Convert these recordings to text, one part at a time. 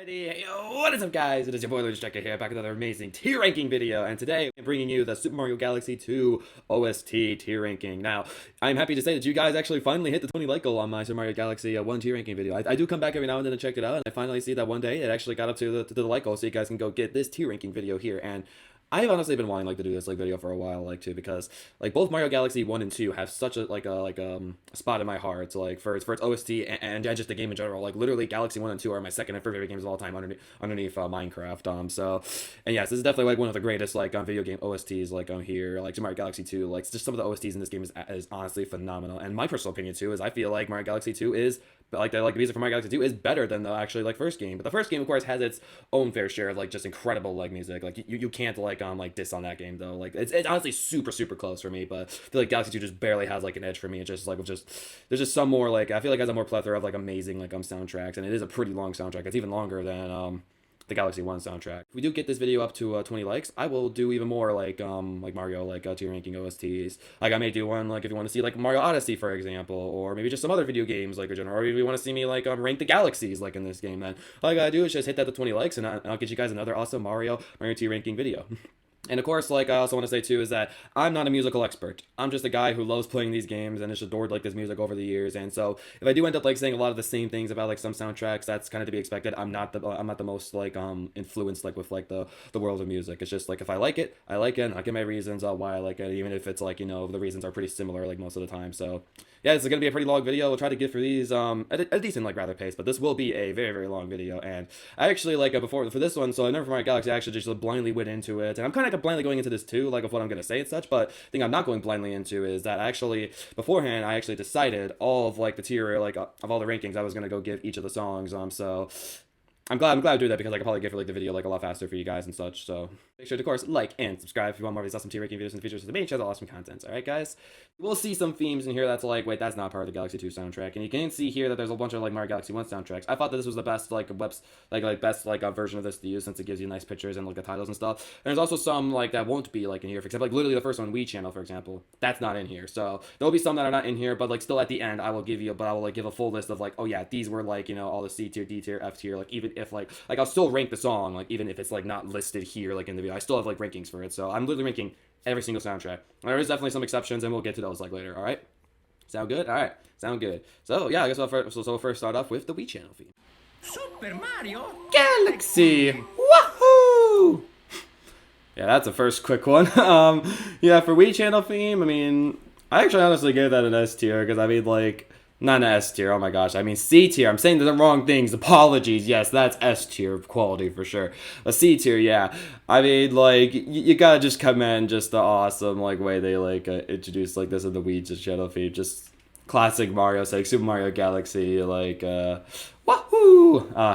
Hey, what is up, guys? It is your boy Digga-Leg here, back with another amazing tier ranking video, and today I'm bringing you the Super Mario Galaxy 2 OST tier ranking. Now, I'm happy to say that you guys actually finally hit the 20 like goal on my Super Mario Galaxy 1 tier ranking video. I do come back every now and then and check it out, and I finally see that one day it actually got up to the like goal, so you guys can go get this tier ranking video here. And I've honestly been wanting to do this video for a while too, because both Mario Galaxy 1 and 2 have such a spot in my heart, for its OST and just the game in general. Literally Galaxy 1 and 2 are my second and favorite games of all time underneath Minecraft. And yes, this is definitely one of the greatest video game OSTs here. Super Mario Galaxy 2, just some of the OSTs in this game is honestly phenomenal. And my personal opinion too is I feel like Mario Galaxy 2 is the music for Mario Galaxy 2 is better than the actually first game. But the first game, of course, has its own fair share of just incredible music. You can't diss on that game though. It's honestly super close for me. But I feel like Galaxy 2 just barely has an edge for me. It's just there's just some more I feel like it has a more plethora of amazing soundtracks, and it is a pretty long soundtrack. It's even longer than the Galaxy 1 soundtrack. If we do get this video up to 20 likes, I will do even more Mario tier ranking OSTs. I may do one if you want to see Mario Odyssey, for example, or maybe just some other video games in general, or if you want to see me rank the galaxies in this game, then all I gotta do is just hit that to 20 likes, and I'll get you guys another awesome Mario tier ranking video. And of course, I also want to say too, is that I'm not a musical expert. I'm just a guy who loves playing these games and has adored this music over the years. And so if I do end up saying a lot of the same things about some soundtracks, that's kind of to be expected. I'm not the most influenced with the world of music. It's just if I like it, and I'll give my reasons why I like it, even if it's the reasons are pretty similar most of the time. So yeah, this is gonna be a pretty long video. We'll try to get through these at a decent rather pace, but this will be a very long video. And I actually before for this one, so I never for my Galaxy, I actually just blindly went into it, and I'm kind of blindly going into this too, of what I'm gonna say and such. But the thing I'm not going blindly into is that actually beforehand I actually decided all of the tier of all the rankings I was gonna go give each of the songs. So I'm glad I do that, because I can probably get the video a lot faster for you guys and such. So make sure to, of course, like and subscribe if you want more of these awesome tier ranking videos in the future, so the main channel awesome content. All right, guys. We'll see some themes in here that's wait, that's not part of the Galaxy 2 soundtrack. And you can see here that there's a bunch of Mario Galaxy 1 soundtracks. I thought that this was the best best version of this to use, since it gives you nice pictures and the titles and stuff. And there's also some that won't be in here. For example, literally the first one, Wii Channel, for example, that's not in here. So there'll be some that are not in here, but still at the end I will give you, give a full list of oh yeah, these were all the C tier, D tier, F tier. Even if I'll still rank the song even if it's not listed here in the video. I still have rankings for it. So I'm literally ranking every single soundtrack. There is definitely some exceptions, and we'll get to those later. All right, sound good? All right, sound good. So yeah, I guess we'll first start off with the Wii Channel theme. Super Mario Galaxy, woohoo! Yeah, that's the first quick one. Yeah, for Wii Channel theme, I actually honestly gave that an S tier, because not an S tier, oh my gosh, C tier. I'm saying the wrong things. Apologies. Yes, that's S tier quality for sure. A C tier, yeah. You gotta just commend just the awesome way they introduced this in the Wii Channel feed. Just classic Mario, Super Mario Galaxy, wahoo!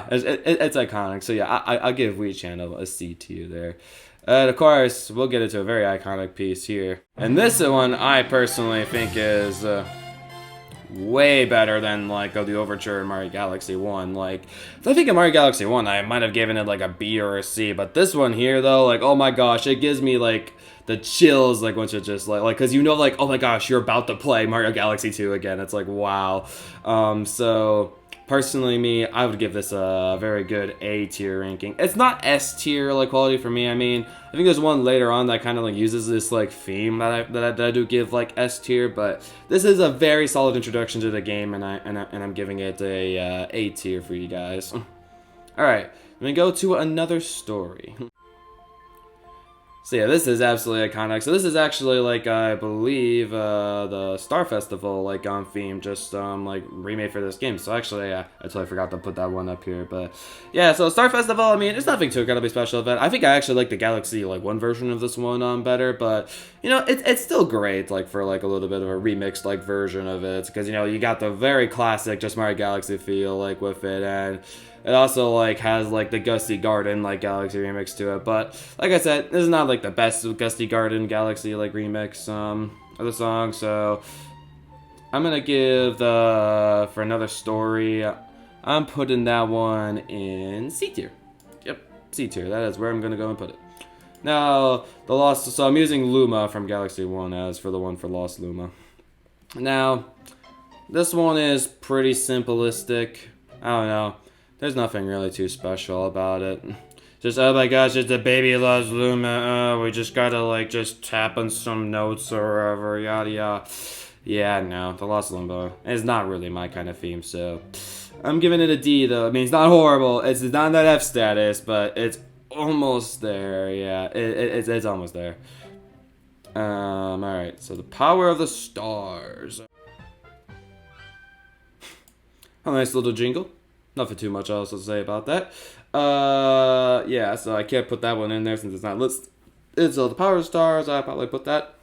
It's iconic. So yeah, I'll give Wii Channel a C tier there. And of course, we'll get into a very iconic piece here. And this one I personally think is way better than the Overture in Mario Galaxy 1. I think in Mario Galaxy 1 I might have given it a B or a C, but this one here though, oh my gosh, it gives me the chills once you're just because oh my gosh, you're about to play Mario Galaxy 2 again. It's wow. So personally, I would give this a very good A tier ranking. It's not S tier quality for me. I think there's one later on that kind of uses this theme that I do give S tier, but this is a very solid introduction to the game, and I'm giving it a tier for you guys. All right, let me go to another story. So yeah, this is absolutely iconic. So this is actually I believe the Star Festival theme, just remade for this game. So actually I totally forgot to put that one up here, but yeah. So Star Festival, it's nothing too incredibly special about it. I think I actually like the Galaxy 1 version of this one better, but it's still great for a little bit of a remixed version of it, because you got the very classic just Mario Galaxy feel with it, and it also has the Gusty Garden Galaxy remix to it. But like I said, this is not the best Gusty Garden Galaxy remix of the song. So I'm gonna give for another story, I'm putting that one in C tier. Yep, C tier. That is where I'm gonna go and put it. Now so I'm using Luma from Galaxy 1 as for the one for Lost Luma. Now this one is pretty simplistic. I don't know. There's nothing really too special about it. Just, oh my gosh, it's a baby Lost Luma. We just gotta, like, just tap on some notes or whatever, yada yada. Yeah, no, the Lost Luma is not really my kind of theme, so I'm giving it a D, though. I mean, it's not horrible. It's not that F status, but it's almost there. Yeah, it's almost there. Alright, so the power of the stars. A nice little jingle. Nothing too much else to say about that. Yeah, so I can't put that one in there since it's not listed. It's the power of stars. I probably put that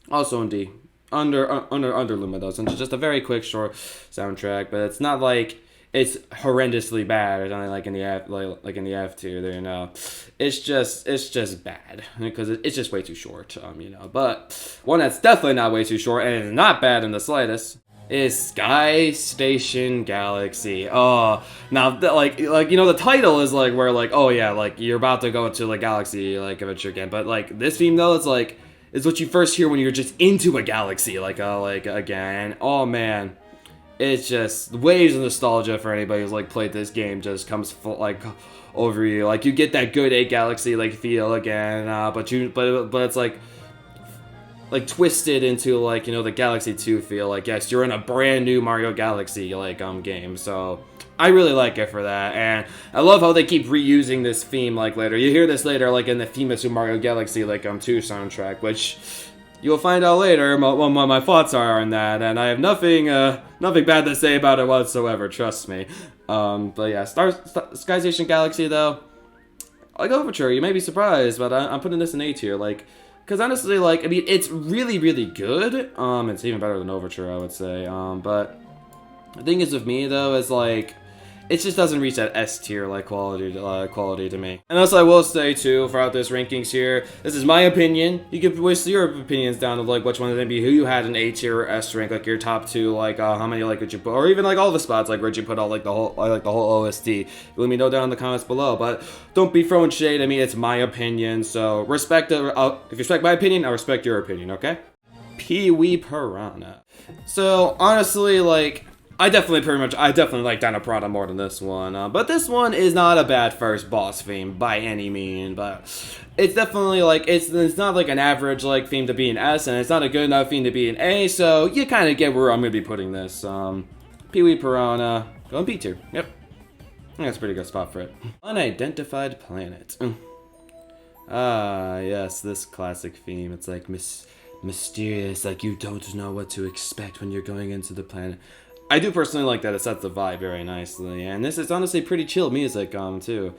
also in D. Under Luma though, since it's just a very quick, short soundtrack. But it's not like it's horrendously bad or something like in the F, in the F tier there. You know, it's just bad because it's just way too short. You know, but one that's definitely not way too short and is not bad in the slightest is Sky Station Galaxy. Oh, now like you know, the title is like where like, oh yeah, like you're about to go to the galaxy like adventure again. But like this theme though, it's like it's what you first hear when you're just into a galaxy like again. Oh man, it's just waves of nostalgia for anybody who's like played this game. Just comes full like over you. Like you get that good 8 Galaxy like feel again. But it's like twisted into like, you know, the Galaxy 2 feel. Like yes, you're in a brand new Mario Galaxy like game. So I really like it for that, and I love how they keep reusing this theme like later. You hear this later like in the theme of Super Mario Galaxy like 2 soundtrack, which you'll find out later what my thoughts are on that, and I have nothing bad to say about it whatsoever, trust me. But yeah, Sky Station Galaxy though, like Overture, you may be surprised, but I'm putting this in A tier, like, because honestly, like, I mean, it's really, really good. It's even better than Overture, I would say. But the thing is with me though is like, it just doesn't reach that S tier like quality to me. And also I will say too, throughout this rankings here, this is my opinion. You can voice your opinions down of like which one of them be who you had an A tier or S rank, like your top 2, like how many like would you put, or even like all the spots, like where'd you put all like the whole OST. Let me know down in the comments below. But don't be throwing shade. I mean, it's my opinion, so respect it. If you respect my opinion, I respect your opinion. Okay? Peewee Piranha. So honestly, like, I definitely like Dino Piranha more than this one, but this one is not a bad first boss theme by any means, but it's definitely like, it's not like an average like theme to be an S, and it's not a good enough theme to be an A, so you kind of get where I'm going to be putting this. Peewee Piranha, going B tier, yep. I think that's a pretty good spot for it. Unidentified Planet. Ah, yes, this classic theme, it's like mysterious, like you don't know what to expect when you're going into the planet. I do personally like that it sets the vibe very nicely, and this is honestly pretty chill music, too.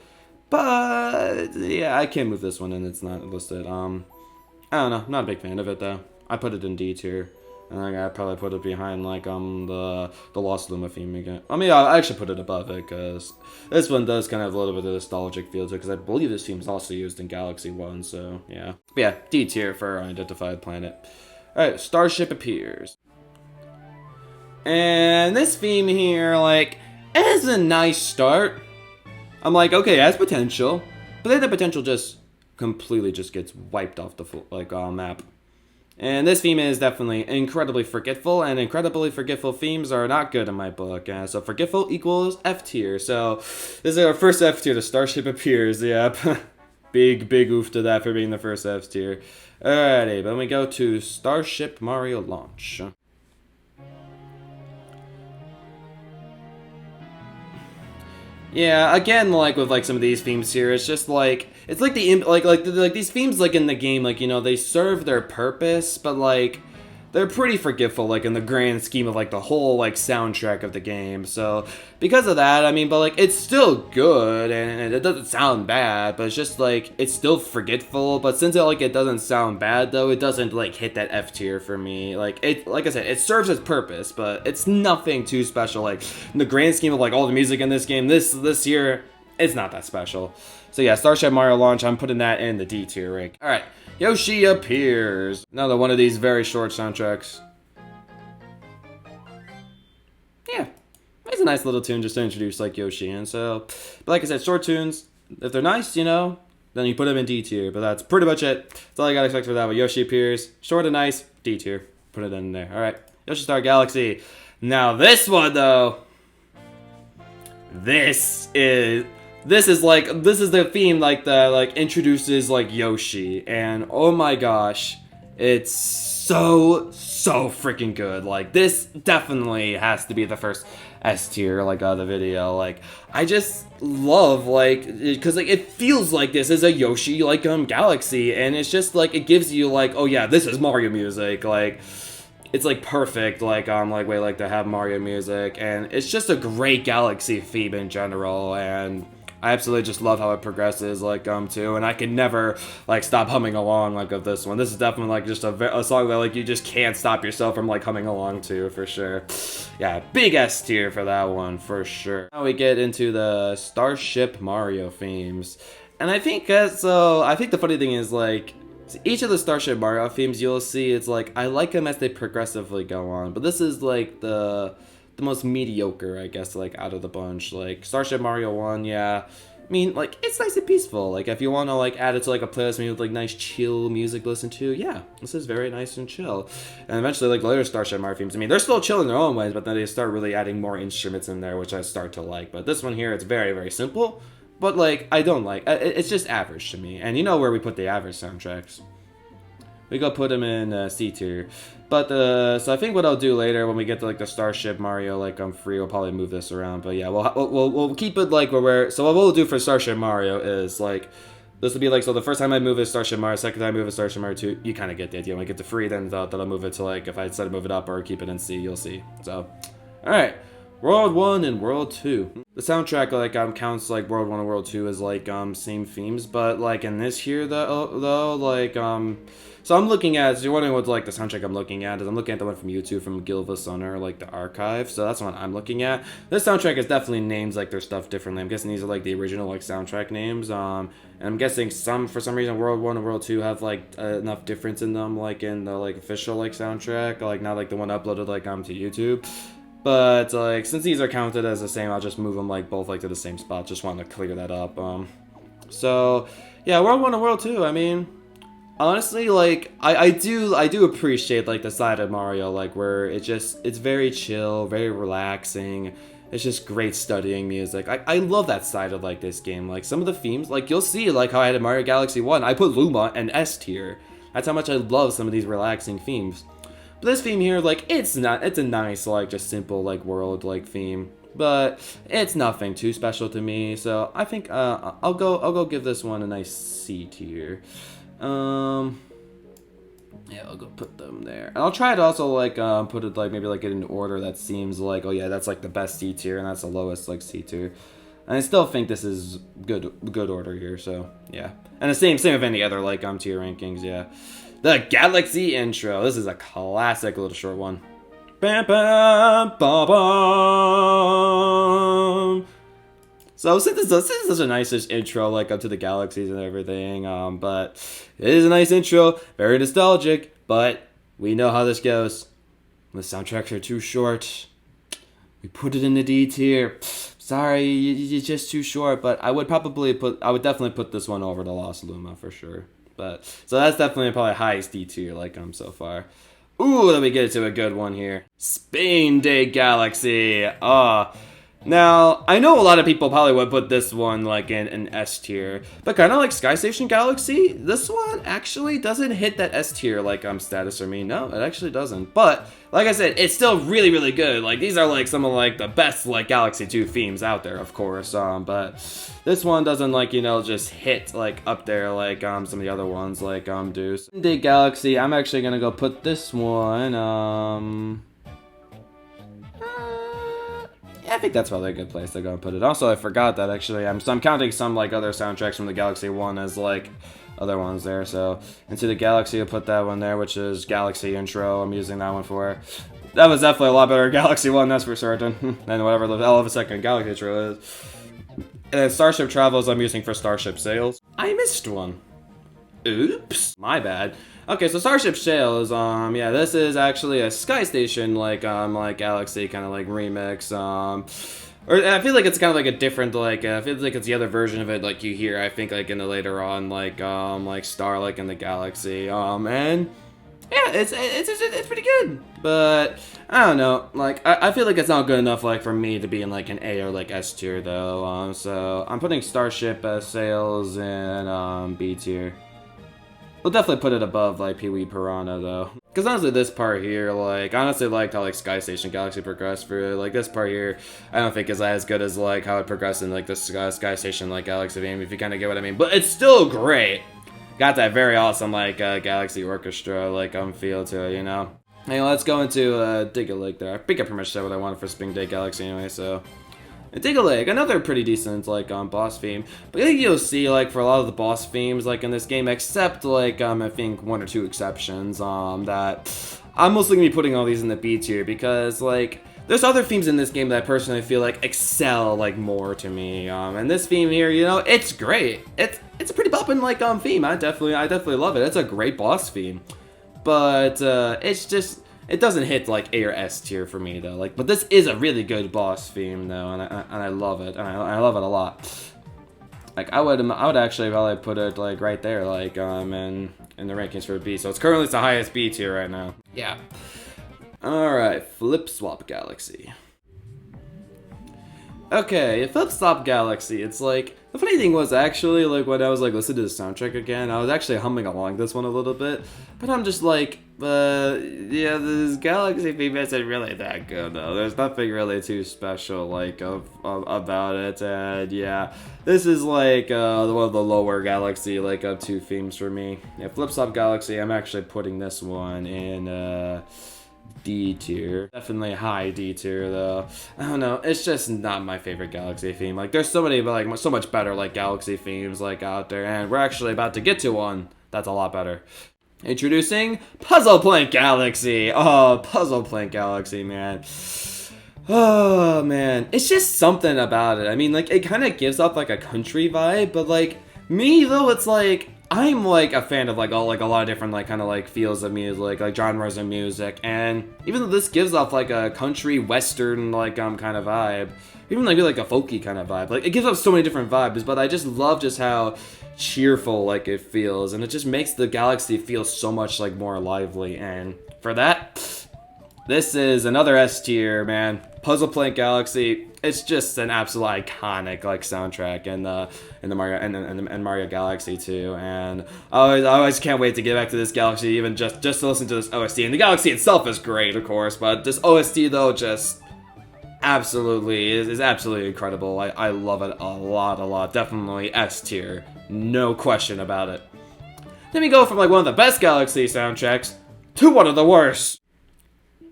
But, yeah, I can't move this one and it's not listed. I don't know, not a big fan of it, though. I put it in D tier, and I'd probably put it behind, like, the Lost Luma theme again. I mean, I actually put it above it, because this one does kind of have a little bit of nostalgic feel to it, because I believe this theme is also used in Galaxy 1, so, yeah. But yeah, D tier for Unidentified Planet. Alright, Starship Appears. And this theme here, like, it has a nice start. I'm like, okay, it has potential. But then the potential just completely just gets wiped off the map. And this theme is definitely incredibly forgetful, and incredibly forgetful themes are not good in my book. So forgetful equals F tier. So this is our first F tier to Starship Appears, yep. big oof to that for being the first F tier. Alrighty, but then we go to Starship Mario Launch. Yeah, again, like with like some of these themes here, it's just like it's like these themes like in the game, like, you know, they serve their purpose, but like they're pretty forgetful, like in the grand scheme of like the whole like soundtrack of the game. So because of that, I mean, but like it's still good and it doesn't sound bad, but it's just like it's still forgetful. But since it doesn't sound bad though, it doesn't like hit that F tier for me. Like I said, it serves its purpose, but it's nothing too special. Like in the grand scheme of like all the music in this game, this year, it's not that special. So yeah, Starship Mario Launch, I'm putting that in the D tier rank. All right. Yoshi Appears. Another one of these very short soundtracks. Yeah, it's a nice little tune just to introduce like Yoshi, and so, but like I said, short tunes, if they're nice, you know, then you put them in D tier. But that's pretty much it. That's all I got to expect for that. But Yoshi Appears, short and nice, D tier. Put it in there. All right, Yoshi Star Galaxy. Now this one though, this is the theme like that introduces like Yoshi, and oh my gosh, it's so freaking good. Like, this definitely has to be the first S tier like of the video. Like, I just love because it feels like this is a Yoshi galaxy, and it's just like it gives you like, oh yeah, this is Mario music. Like, it's like perfect way like to have Mario music, and it's just a great galaxy theme in general, and I absolutely just love how it progresses too, and I can never stop humming along of this one. This is definitely just a song that you just can't stop yourself from humming along to, for sure. Yeah, big S tier for that one for sure. Now we get into the Starship Mario themes, and I think the funny thing is each of the Starship Mario themes you'll see, it's I like them as they progressively go on, but this is the most mediocre, I guess, out of the bunch. Starship Mario 1, yeah, I mean, it's nice and peaceful. If you want to add it to a playlist maybe with nice chill music to listen to, yeah, this is very nice and chill. And eventually later Starship Mario themes, I mean, they're still chill in their own ways, but then they start really adding more instruments in there, which I start to like. But this one here, it's very, very simple, but I don't it's just average to me. And you know where we put the average soundtracks? We go put them in C tier. But so I think what I'll do later when we get to the Starship Mario I'm free, we'll probably move this around. But yeah, we'll keep it where we're. So what we'll do for Starship Mario is this will be so the first time I move it Starship Mario, second time I move it Starship Mario 2, you kind of get the idea. When I get to free, then I'll move it to if I decide to move it up or keep it in C, you'll see. So, all right. World 1 and World 2. The soundtrack counts World 1 and World 2 as same themes, but in this here though so I'm looking at, so you're wondering what the soundtrack I'm looking at is. I'm looking at the one from YouTube from Gilva Sunner, the archive. So that's what I'm looking at. This soundtrack is definitely names their stuff differently. I'm guessing these are the original soundtrack names. And I'm guessing for some reason World 1 and World 2 have enough difference in them in the official soundtrack, not the one uploaded to YouTube. But since these are counted as the same, I'll just move them both to the same spot. Just wanted to clear that up. So yeah, World 1 and World 2, I mean, honestly, I do appreciate the side of Mario where it's very chill, very relaxing. It's just great studying music. I love that side of this game. Some of the themes, you'll see how I had in Mario Galaxy 1, I put Luma and S tier. That's how much I love some of these relaxing themes. But this theme here, it's a nice, just simple, world, theme. But it's nothing too special to me, so I think, I'll go give this one a nice C tier. Yeah, I'll go put them there. And I'll try to also, put it, maybe, in an order that seems oh yeah, that's, the best C tier, and that's the lowest, C tier. And I still think this is good order here, so, yeah. And the same with any other, tier rankings, yeah. The Galaxy intro. This is a classic little short one. Bam, bam, bam, bam. So since this is such a nice intro, up to the galaxies and everything, but it is a nice intro, very nostalgic, but we know how this goes. The soundtracks are too short. We put it in the D tier. Sorry, you're just too short, but I would definitely put this one over to Lost Luma for sure. But so that's definitely probably highest D tier so far. Ooh, let me get into a good one here. Spain Day Galaxy. Now, I know a lot of people probably would put this one in an S tier, but kind of like Sky Station Galaxy, this one actually doesn't hit that S tier status for me. No, it actually doesn't. But like I said, it's still really, really good. These are some of the best Galaxy 2 themes out there, of course. But this one doesn't just hit up there some of the other ones do. Spain Day Galaxy, I'm actually gonna go put this one I think that's probably a good place to go and put it. Also, I forgot that actually, I'm counting some other soundtracks from the Galaxy 1 as other ones there. So Into the Galaxy, I'll put that one there, which is Galaxy intro. I'm using that one for. That was definitely a lot better Galaxy 1, that's for certain, than whatever the hell of a second Galaxy intro is. And then Starship Travels, I'm using for Starship Sails. I missed one. Oops, my bad. Okay, so Starship Sails, yeah, this is actually a Sky Station, Galaxy kind of remix, or I feel it's kind of a different, I feel it's the other version of it, you hear, I think, in the later on, Star, in the Galaxy, and yeah, it's pretty good. But I don't know, like I feel like it's not good enough like for me to be in like an A or like S tier though. So I'm putting Starship Sails in B tier. We'll definitely put it above like Peewee Piranha though. Because honestly, this part here, like, I honestly liked how like Sky Station Galaxy progressed for like this part here. I don't think is as good as like how it progressed in like the Sky Station like Galaxy game, if you kind of get what I mean. But it's still great. Got that very awesome like Galaxy Orchestra like feel to it, you know. Hey, let's go into Digga-Leg there. I think I pretty much said what I wanted for Spring Day Galaxy anyway, so. And Digga-Leg, another pretty decent like boss theme. But I think you'll see like for a lot of the boss themes like in this game, except like I think one or two exceptions, that I'm mostly gonna be putting all these in the B tier because like there's other themes in this game that I personally feel like excel like more to me. And this theme here, you know, it's great. It's a pretty boppin' like theme. I definitely love it. It's a great boss theme. But it's just, it doesn't hit like A or S tier for me though. Like, but this is a really good boss theme though, and I love it, and I love it a lot. Like I would actually probably put it like right there, like in the rankings for B. So it's currently the highest B tier right now. Yeah. All right, Flip Swap Galaxy. Okay, Flip Swap Galaxy. It's like, the funny thing was actually like when I was like listening to the soundtrack again, I was actually humming along this one a little bit, but I'm just like, yeah, this Galaxy theme isn't really that good though. There's nothing really too special like about it, and yeah, this is like one of the lower Galaxy like two themes for me. Yeah, Flip Swap Galaxy. I'm actually putting this one in D tier. Definitely high D tier though. I don't know, it's just not my favorite Galaxy theme. Like there's so many, but like so much better like Galaxy themes like out there, and we're actually about to get to one that's a lot better. Introducing Puzzle Plank Galaxy. Oh, Puzzle Plank Galaxy, man. Oh man, it's just something about it. I mean, like it kind of gives off like a country vibe, but like me though, it's like I'm like a fan of like all like a lot of different like kind of like feels of music, like genres of music, and even though this gives off like a country western like kind of vibe, even like a folky kind of vibe, like it gives off so many different vibes, but I just love just how cheerful like it feels, and it just makes the Galaxy feel so much like more lively, and for that, this is another S tier, man. Puzzle Plank Galaxy. It's just an absolute iconic like soundtrack in the Mario and Mario Galaxy 2, and I always can't wait to get back to this Galaxy, even just to listen to this OST. And the Galaxy itself is great, of course, but this OST though just absolutely is absolutely incredible. I love it a lot. Definitely S tier, no question about it. Then we go from like one of the best Galaxy soundtracks to one of the worst.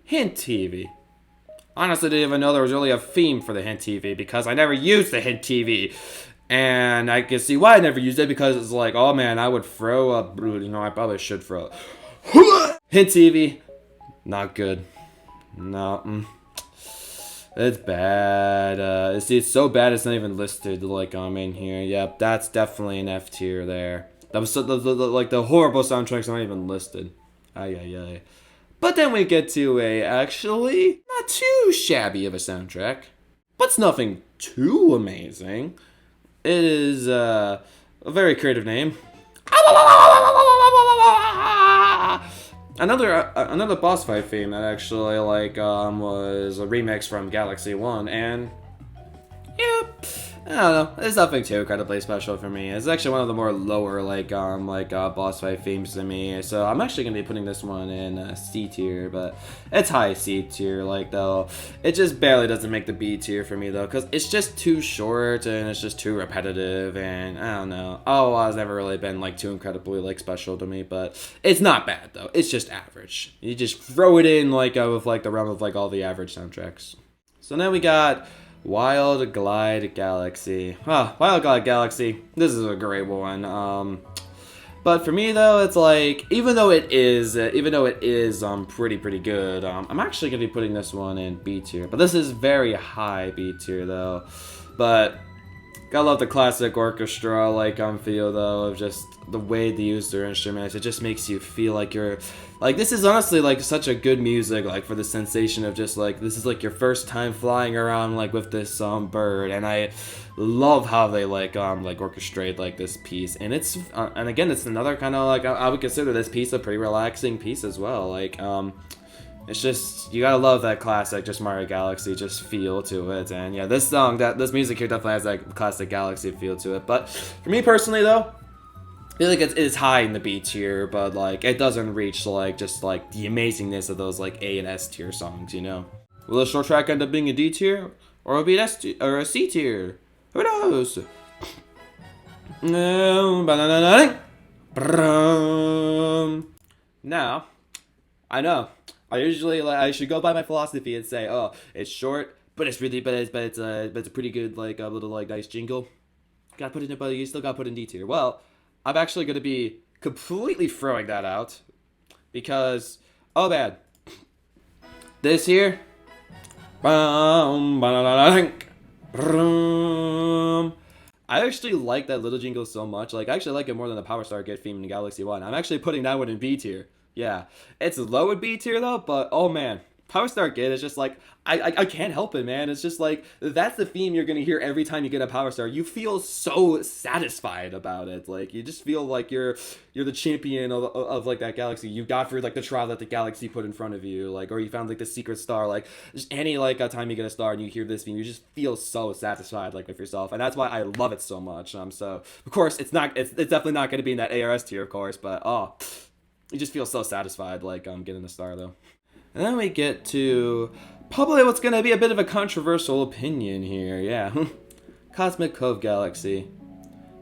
Hint TV. Honestly, didn't even know there was really a theme for the Hint TV because I never used the Hint TV. And I can see why I never used it, because it's like, oh man, I would throw up, you know, I probably should throw. Hint TV, not good. No, it's bad. See, it's so bad it's not even listed like in here. Yep, that's definitely an F tier there. That was so, like the horrible soundtracks aren't even listed. Ay. But then we get to a actually not too shabby of a soundtrack, but it's nothing too amazing. It is a very creative name. Another boss fight theme that actually like was a remix from Galaxy 1, and yep. I don't know, it's nothing too incredibly special for me. It's actually one of the more lower like boss fight themes to me, so I'm actually gonna be putting this one in C tier, but it's high C tier like though. It just barely doesn't make the B tier for me though, because it's just too short and it's just too repetitive, and I don't know. Oh, it's never really been like too incredibly like special to me, but it's not bad though. It's just average. You just throw it in like with like the realm of like all the average soundtracks. So now we got Wild Glide Galaxy. Wild Glide Galaxy. This is a great one. But for me though, it's like even though it is pretty good. I'm actually gonna be putting this one in B tier. But this is very high B tier though. But Gotta love the classic orchestra like feel though of just the way they use their instruments. It just makes you feel like you're like this is honestly like such a good music like for the sensation of just like this is like your first time flying around like with this bird, and I love how they like orchestrate like this piece, and it's and again it's another kind of like I would consider this piece a pretty relaxing piece as well. Like it's just, you gotta love that classic, just Mario Galaxy, just feel to it. And yeah, this this music here definitely has that classic Galaxy feel to it. But for me personally though, I feel like it's high in the B tier, but like it doesn't reach like just like the amazingness of those like A and S tier songs, you know? Will this short track end up being a D tier? Or will it be an S tier, or a C tier? Who knows? Now, I know. I usually like I should go by my philosophy and say, oh, it's short, but it's really it's a pretty good like a little like nice jingle. Gotta put it in, but you still gotta put in D tier. Well, I'm actually gonna be completely throwing that out because oh man, this here. I actually like that little jingle so much. Like I actually like it more than the Power Star Get theme in Galaxy 1. I'm actually putting that one in B tier. Yeah, it's low in B tier though, but oh man, Power Star Get is just like I can't help it, man. It's just like that's the theme you're gonna hear every time you get a Power Star. You feel so satisfied about it. Like you just feel like you're the champion of like that galaxy. You got through like the trial that the galaxy put in front of you, like or you found like the secret star. Like just any like a time you get a star and you hear this theme, you just feel so satisfied like with yourself, and that's why I love it so much. So of course it's definitely not gonna be in that ARS tier, of course, but oh. You just feel so satisfied, like, getting the star, though. And then we get to probably what's going to be a bit of a controversial opinion here, yeah. Cosmic Cove Galaxy.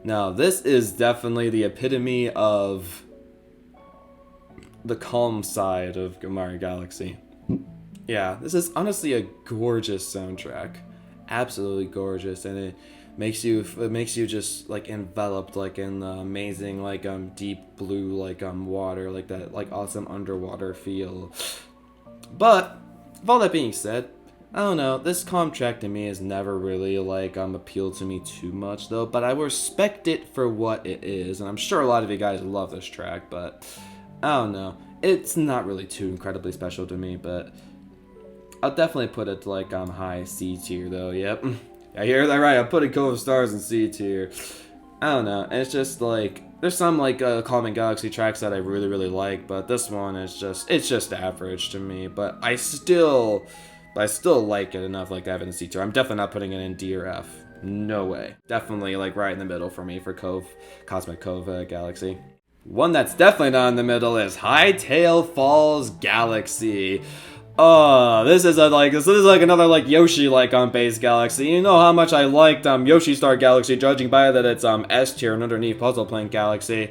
Now, this is definitely the epitome of the calm side of Mario Galaxy. Yeah, this is honestly a gorgeous soundtrack. Absolutely gorgeous, and it makes you just like enveloped like in the amazing like deep blue like water, like that like awesome underwater feel. But with all that being said, I don't know, this calm track to me has never really like appealed to me too much though, but I respect it for what it is, and I'm sure a lot of you guys love this track, but I don't know, it's not really too incredibly special to me. But I'll definitely put it like high C tier though. Yep. I hear that right. I'm putting Cove of Stars in C tier. I don't know. It's just like there's some like Calming Galaxy tracks that I really like, but this one is just average to me. But I still like it enough like to have it in C tier. I'm definitely not putting it in D or F. No way. Definitely like right in the middle for me for Cosmic Cove Galaxy. One that's definitely not in the middle is Hightail Falls Galaxy. This is like another like Yoshi like base galaxy. You know how much I liked Yoshi Star Galaxy, judging by that it's S tier and underneath Puzzle Plane Galaxy.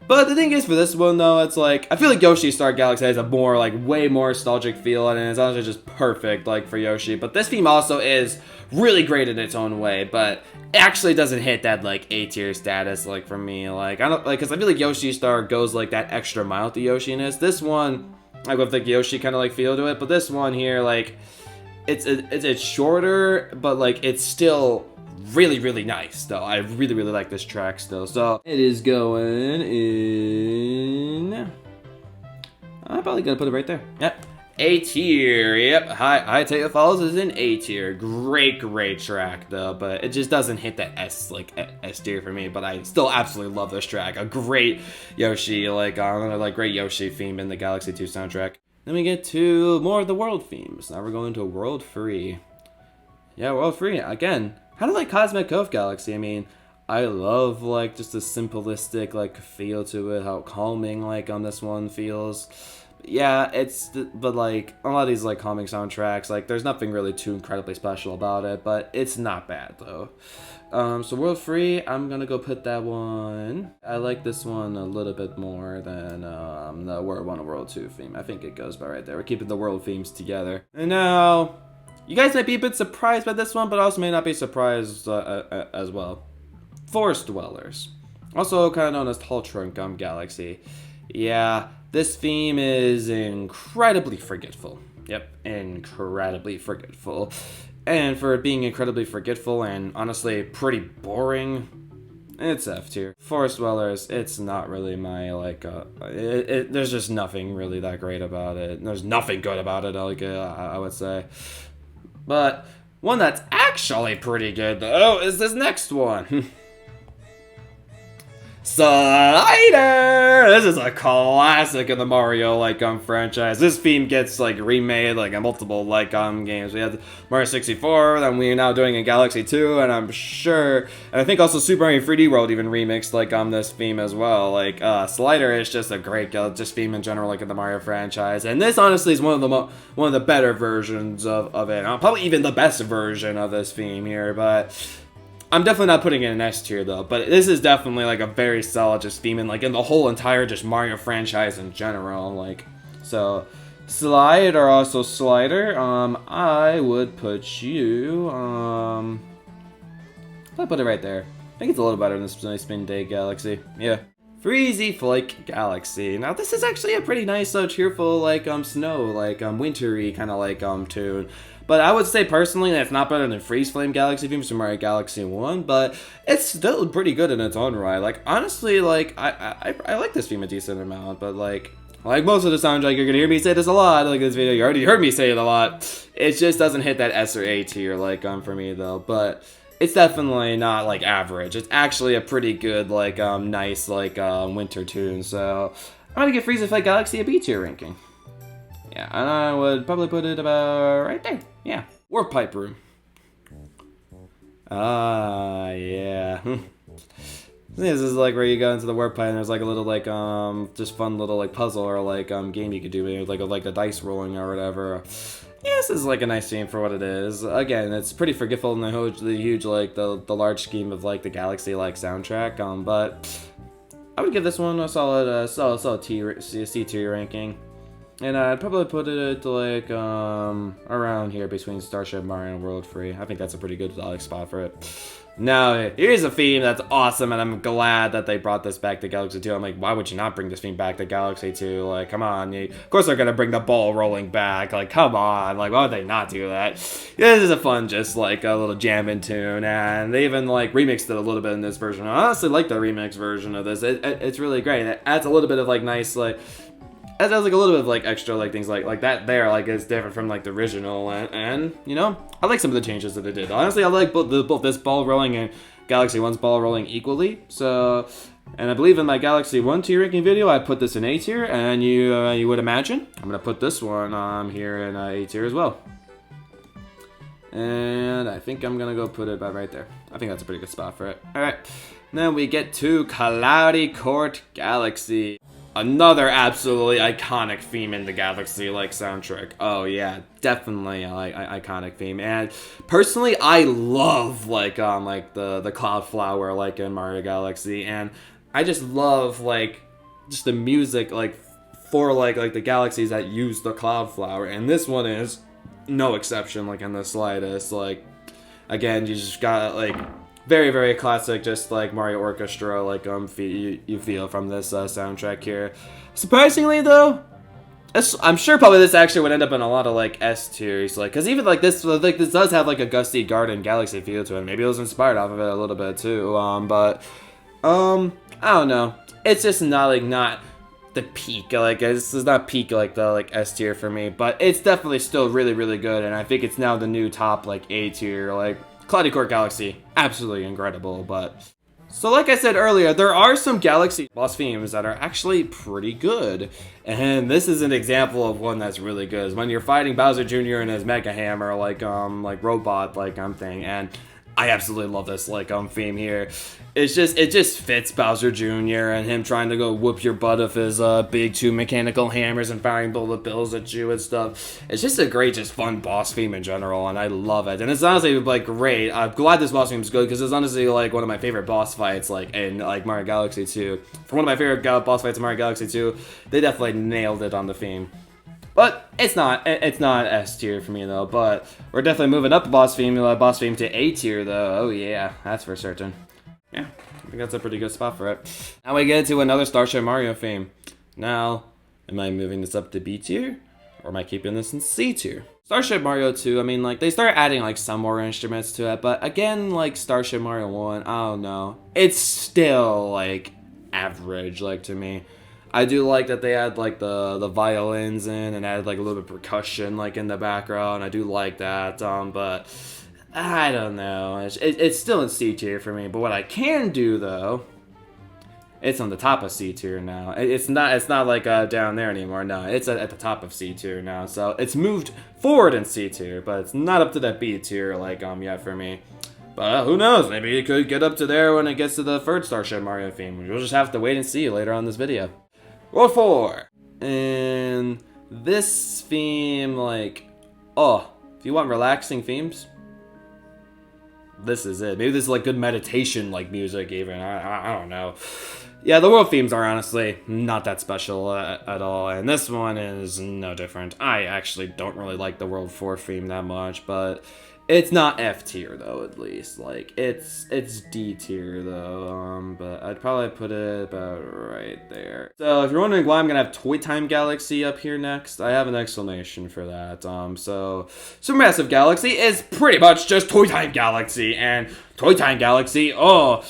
But the thing is, for this one though, it's like I feel like Yoshi Star Galaxy has a more like way more nostalgic feel, and it's honestly just perfect like for Yoshi. But this theme also is really great in its own way, but it actually doesn't hit that like A tier status like for me. Like I don't like because I feel like Yoshi Star goes like that extra mile to Yoshiness. This one, like with like Yoshi kind of like feel to it, but this one here, like it's shorter, but like it's still really nice though. I really like this track still. So it is going in. I'm probably gonna put it right there. Yep. A tier. Yep. Hightail Falls is in A tier. Great track though, but it just doesn't hit that S tier for me. But I still absolutely love this track. A great Yoshi great Yoshi theme in the Galaxy 2 soundtrack. Then we get to more of the world themes. Now we're going to World 3. Yeah, World 3 again. Kind of like Cosmic Cove Galaxy. I mean, I love like just the simplistic like feel to it. How calming like this one feels. Yeah, but like a lot of these like calming soundtracks, like there's nothing really too incredibly special about it, but it's not bad though. So World 3, I'm gonna go put that one. I like this one a little bit more than the World 1 and World 2 theme. I think it goes by right there. We're keeping the world themes together. And now, you guys might be a bit surprised by this one, but also may not be surprised as well. Forest Dwellers, also kind of known as Tall Trunk Galaxy. Yeah, this theme is incredibly forgetful. Yep, incredibly forgetful. And for it being incredibly forgetful and honestly pretty boring, it's F tier. Forest Dwellers, it's not really my, like, there's just nothing really that great about it. There's nothing good about it, like, I would say. But one that's actually pretty good, though, is this next one. Slider! This is a classic in the Mario franchise. This theme gets remade in multiple games. We had Mario 64, then we're now doing in Galaxy 2, and I'm sure, and I think also Super Mario 3D World even remixed this theme as well. Slider is just a great just theme in general in the Mario franchise, and this honestly is one of the better versions of it. Probably even the best version of this theme here, but I'm definitely not putting it in S tier though, but this is definitely a very solid just theme in in the whole entire just Mario franchise in general. So Slide or also Slider, I would put you I'd put it right there. I think it's a little better than Spin Day Galaxy. Yeah. Freezy Flake Galaxy. Now this is actually a pretty nice cheerful snow wintry kind of tune. But I would say personally that it's not better than Freeze Flame Galaxy theme from Mario Galaxy 1, but it's still pretty good in its own right. Honestly, I like this theme a decent amount, but like most of the soundtrack, you're gonna hear me say this a lot, this video, you already heard me say it a lot. It just doesn't hit that S or A tier, for me though, but it's definitely not, average. It's actually a pretty good, nice, winter tune, so I'm gonna give Freeze Flame Galaxy a B tier ranking. Yeah, and I would probably put it about right there. Yeah. Warp Pipe Room. Ah, yeah. This is where you go into the warp pipe and there's a little just fun little puzzle or game you could do with the dice rolling or whatever. Yeah, this is a nice theme for what it is. Again, it's pretty forgetful in the huge the large scheme of the Galaxy soundtrack. But I would give this one a solid C tier ranking. And I'd probably put it at around here between Starship Mario and World Free. I think that's a pretty good spot for it. Now, here's a theme that's awesome, and I'm glad that they brought this back to Galaxy 2. I'm why would you not bring this theme back to Galaxy 2? Come on. Of course they're going to bring the ball rolling back. Come on. Why would they not do that? This is a fun, just, a little jamming tune, and they even, remixed it a little bit in this version. I honestly like the remix version of this. It's really great. It adds a little bit of, nice, it has a little bit of extra things like that there is different from the original and you know I like some of the changes that they did. Honestly, I like both this ball rolling and Galaxy 1's ball rolling equally. So, and I believe in my Galaxy 1 tier ranking video I put this in A tier, and you would imagine I'm gonna put this one here in A tier as well. And I think I'm gonna go put it about right there. I think that's a pretty good spot for it. All right, then we get to Cloudy Court Galaxy. Another absolutely iconic theme in the Galaxy soundtrack. Oh yeah, definitely iconic theme. And personally, I love the Cloud Flower in Mario Galaxy, and I just love just the music for the galaxies that use the Cloud Flower, and this one is no exception in the slightest. Again, you just got very, very classic, just Mario Orchestra, you feel from this soundtrack here. Surprisingly, though, I'm sure probably this actually would end up in a lot of S tiers, because even this does have a Gusty Garden Galaxy feel to it. Maybe it was inspired off of it a little bit too. But I don't know. It's just not not the peak. This is not peak the S tier for me, but it's definitely still really, really good, and I think it's now the new top A tier. Cloudy Court Galaxy, absolutely incredible, but... So like I said earlier, there are some Galaxy boss themes that are actually pretty good, and this is an example of one that's really good. Is when you're fighting Bowser Jr. and his Megahammer, robot, thing, and I absolutely love this, theme here. It just fits Bowser Jr. and him trying to go whoop your butt with his big two mechanical hammers and firing bullet bills at you and stuff. It's just a great, just fun boss theme in general, and I love it. And it's honestly great. I'm glad this boss theme is good because it's honestly one of my favorite boss fights in Mario Galaxy 2. For one of my favorite boss fights in Mario Galaxy 2, they definitely nailed it on the theme. But it's not S tier for me though. But we're definitely moving up the boss theme to A tier though. Oh yeah, that's for certain. Yeah, I think that's a pretty good spot for it. Now we get into another Starship Mario theme. Now, am I moving this up to B tier? Or am I keeping this in C tier? Starship Mario 2, I mean, like, they start adding, like, some more instruments to it, but again, like, Starship Mario 1, I don't know. It's still, like, average, like, to me. I do like that they add, like, the violins in and add, like, a little bit of percussion, like, in the background. I do like that, but I don't know. It's still in C tier for me, but what I can do, though, it's on the top of C tier now. It's not like down there anymore. No, it's at the top of C tier now. So it's moved forward in C tier, but it's not up to that B tier like yet for me. But who knows? Maybe it could get up to there when it gets to the third Starship Mario theme. We'll just have to wait and see later on in this video. World 4, and this theme, like, oh, if you want relaxing themes, this is it. Maybe this is like good meditation like music even. I don't know. Yeah, the world themes are honestly not that special at all, and this one is no different. I actually don't really like the World 4 theme that much, but it's not F tier though, at least. Like, it's D tier though, but I'd probably put it about right there. So if you're wondering why I'm gonna have Toy Time Galaxy up here next, I have an explanation for that. So Supermassive Galaxy is pretty much just Toy Time Galaxy, and Toy Time Galaxy, oh,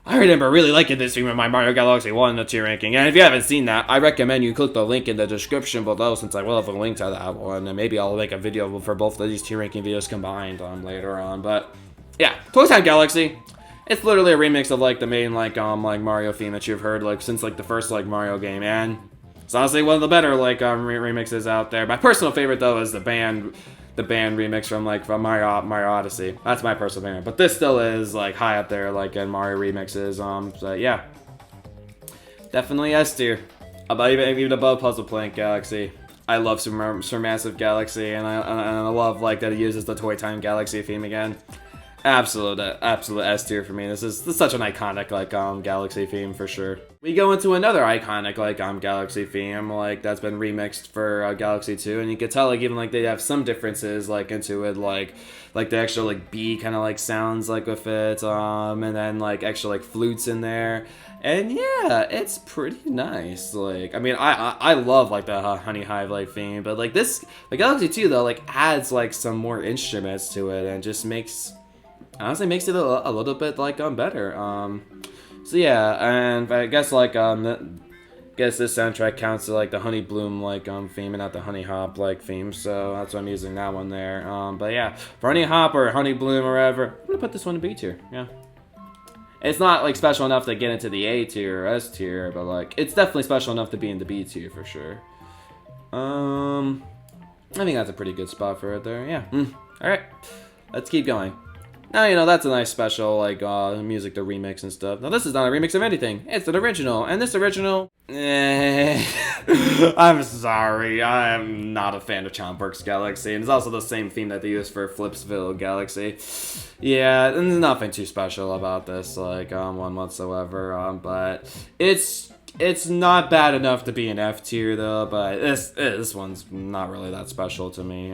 I remember really liking this theme in my Mario Galaxy 1 the tier ranking, and if you haven't seen that, I recommend you click the link in the description below, since I will have a link to that one, and maybe I'll make a video for both of these tier ranking videos combined later on. But yeah, Toy Time Galaxy, it's literally a remix of like the main like Mario theme that you've heard like since like the first like Mario game, and it's honestly one of the better like remixes out there. My personal favorite though is the band remix from Mario Odyssey. That's my personal favorite, but this still is like high up there like in Mario remixes. So yeah, definitely S tier. Even above Puzzle Planet Galaxy. I love Supermassive Galaxy, and I love like that it uses the Toy Time Galaxy theme again. Absolute S tier for me. This is such an iconic like Galaxy theme for sure. We go into another iconic like Galaxy theme like that's been remixed for Galaxy 2, and you can tell like even like they have some differences like into it like the extra like B kind of like sounds like with it and then like extra like flutes in there. And yeah, it's pretty nice. Like, I mean, I love like the Honey Hive like theme, but like this, the Galaxy 2 though, like adds like some more instruments to it and just honestly makes it a little bit like better. So yeah, and I guess like guess this soundtrack counts to like the Honey Bloom like theme and not the Honey Hop like theme, so that's why I'm using that one there. But yeah, for Honey Hop or Honey Bloom or whatever, I'm gonna put this one in B tier. Yeah. It's not like special enough to get into the A tier or S tier, but like it's definitely special enough to be in the B tier for sure. I think that's a pretty good spot for it there. Yeah. All right, let's keep going. Now, you know, that's a nice special, like, music to remix and stuff. Now, this is not a remix of anything. It's an original. And this original... I'm sorry. I am not a fan of Chompworks Galaxy. And it's also the same theme that they use for Flipsville Galaxy. Yeah, there's nothing too special about this, like, one whatsoever. But it's not bad enough to be an F tier, though. But this one's not really that special to me.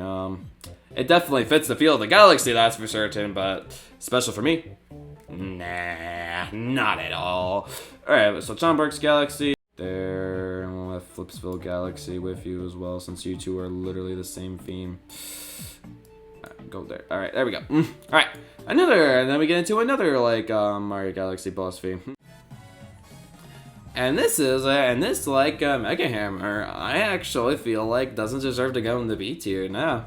It definitely fits the feel of the Galaxy, that's for certain, but special for me? Nah, not at all. Alright, so Chompworks Galaxy. There, and we'll have Flipsville Galaxy with you as well, since you two are literally the same theme. Right, go there. Alright, there we go. Alright, and then we get into another, like, Mario Galaxy boss theme. And this like, Megahammer, I actually feel like doesn't deserve to go in the B tier, no.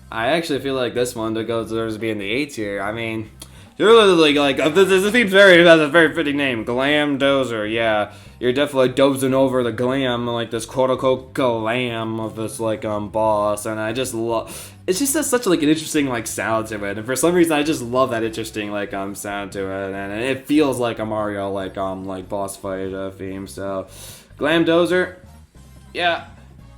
I actually feel like this one deserves to be in the A tier. I mean, you're literally like, this theme's has a very fitting name, Glamdozer. Yeah, you're definitely dozing over the glam, like this quote-unquote glam of this like boss, and I just love. It just has such like an interesting like sound to it, and for some reason I just love that interesting like sound to it, and it feels like a Mario like boss fight theme. So, Glamdozer, yeah.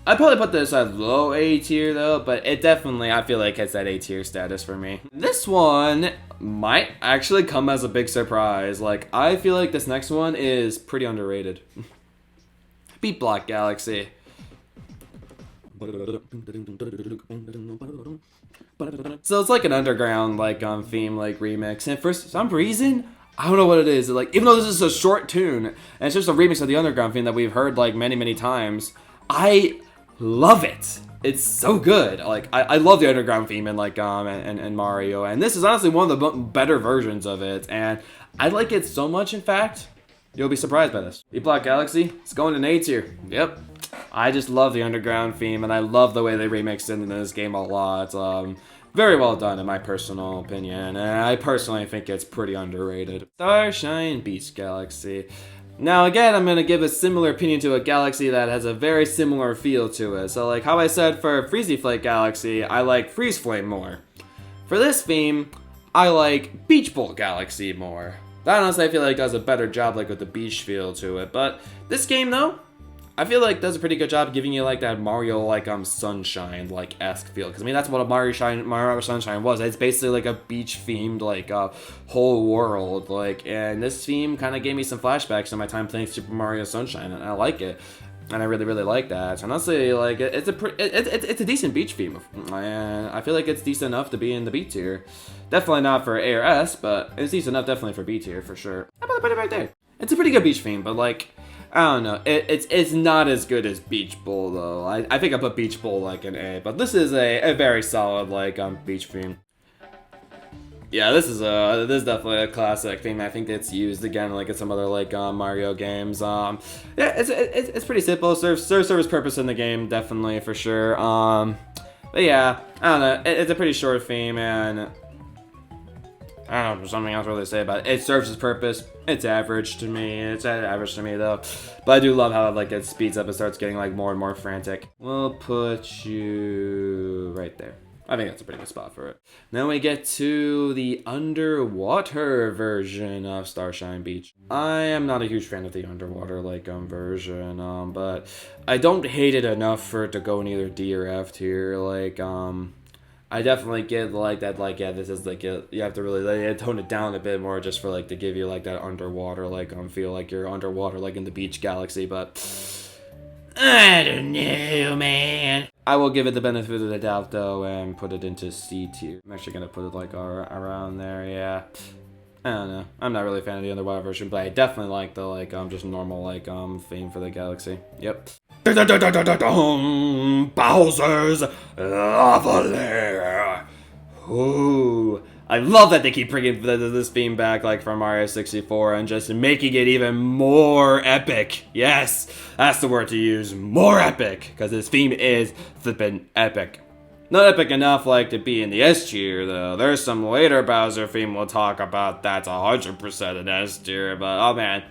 I'd probably put this at low A tier though, but it definitely, I feel like, hits that A tier status for me. This one might actually come as a big surprise. Like, I feel like this next one is pretty underrated. Beat Block Galaxy. So it's like an underground like theme like remix, and for some reason, I don't know what it is. Like, even though this is a short tune, and it's just a remix of the underground theme that we've heard like many times, I love it. It's so good. Like I love the underground theme in like and Mario, and this is honestly one of the better versions of it, and I like it so much. In fact, you'll be surprised by this. Peewee Galaxy, it's going to A tier. Yep. I just love the underground theme, and I love the way they remixed it into this game a lot. Very well done in my personal opinion, and I personally think it's pretty underrated. Starshine Galaxy. Now again, I'm gonna give a similar opinion to a galaxy that has a very similar feel to it. So like how I said for Freezy Flake Galaxy, I like Freeze Flame more. For this theme, I like Beach Bowl Galaxy more. That honestly I feel like does a better job like with the beach feel to it. But this game though, I feel like does a pretty good job giving you like that Mario like Sunshine like esque feel, because I mean that's what a Mario Sunshine was. It's basically like a beach themed like whole world like, and this theme kind of gave me some flashbacks to my time playing Super Mario Sunshine, and I like it, and I really like that. And honestly, like it's a decent beach theme, and I feel like it's decent enough to be in the B tier. Definitely not for A or S, but it's decent enough definitely for B tier for sure. I'm gonna put it right there. It's a pretty good beach theme, but like, I don't know. It's not as good as Beach Bowl though. I think I put Beach Bowl like an A, but this is a very solid like beach theme. Yeah, this is definitely a classic theme. I think it's used again like in some other like Mario games. Yeah, it's pretty simple. Serves its purpose in the game definitely for sure. But yeah, I don't know. It's a pretty short theme, and I don't know, there's something else really to say about it. It serves its purpose. It's average to me. It's average to me though. But I do love how like it speeds up and starts getting like more and more frantic. We'll put you right there. I think that's a pretty good spot for it. Then we get to the underwater version of Starshine Beach. I am not a huge fan of the underwater like version, but I don't hate it enough for it to go in either D or F tier. Like I definitely get like that, like, yeah, this is like, you have to really like, tone it down a bit more just for like to give you like that underwater, like, feel like you're underwater, like in the beach galaxy, but I don't know, man. I will give it the benefit of the doubt though and put it into C tier. I'm actually gonna put it like around there, yeah. I don't know. I'm not really a fan of the underwater version, but I definitely like the like just normal like theme for the galaxy. Yep. Bowser's Lava Lair. Ooh, I love that they keep bringing this theme back like from Mario 64 and just making it even more epic. Yes, that's the word to use. More epic, because this theme is flippin' epic. Not epic enough like to be in the S tier though. There's some later Bowser theme we'll talk about that's 100% an S tier, but oh man,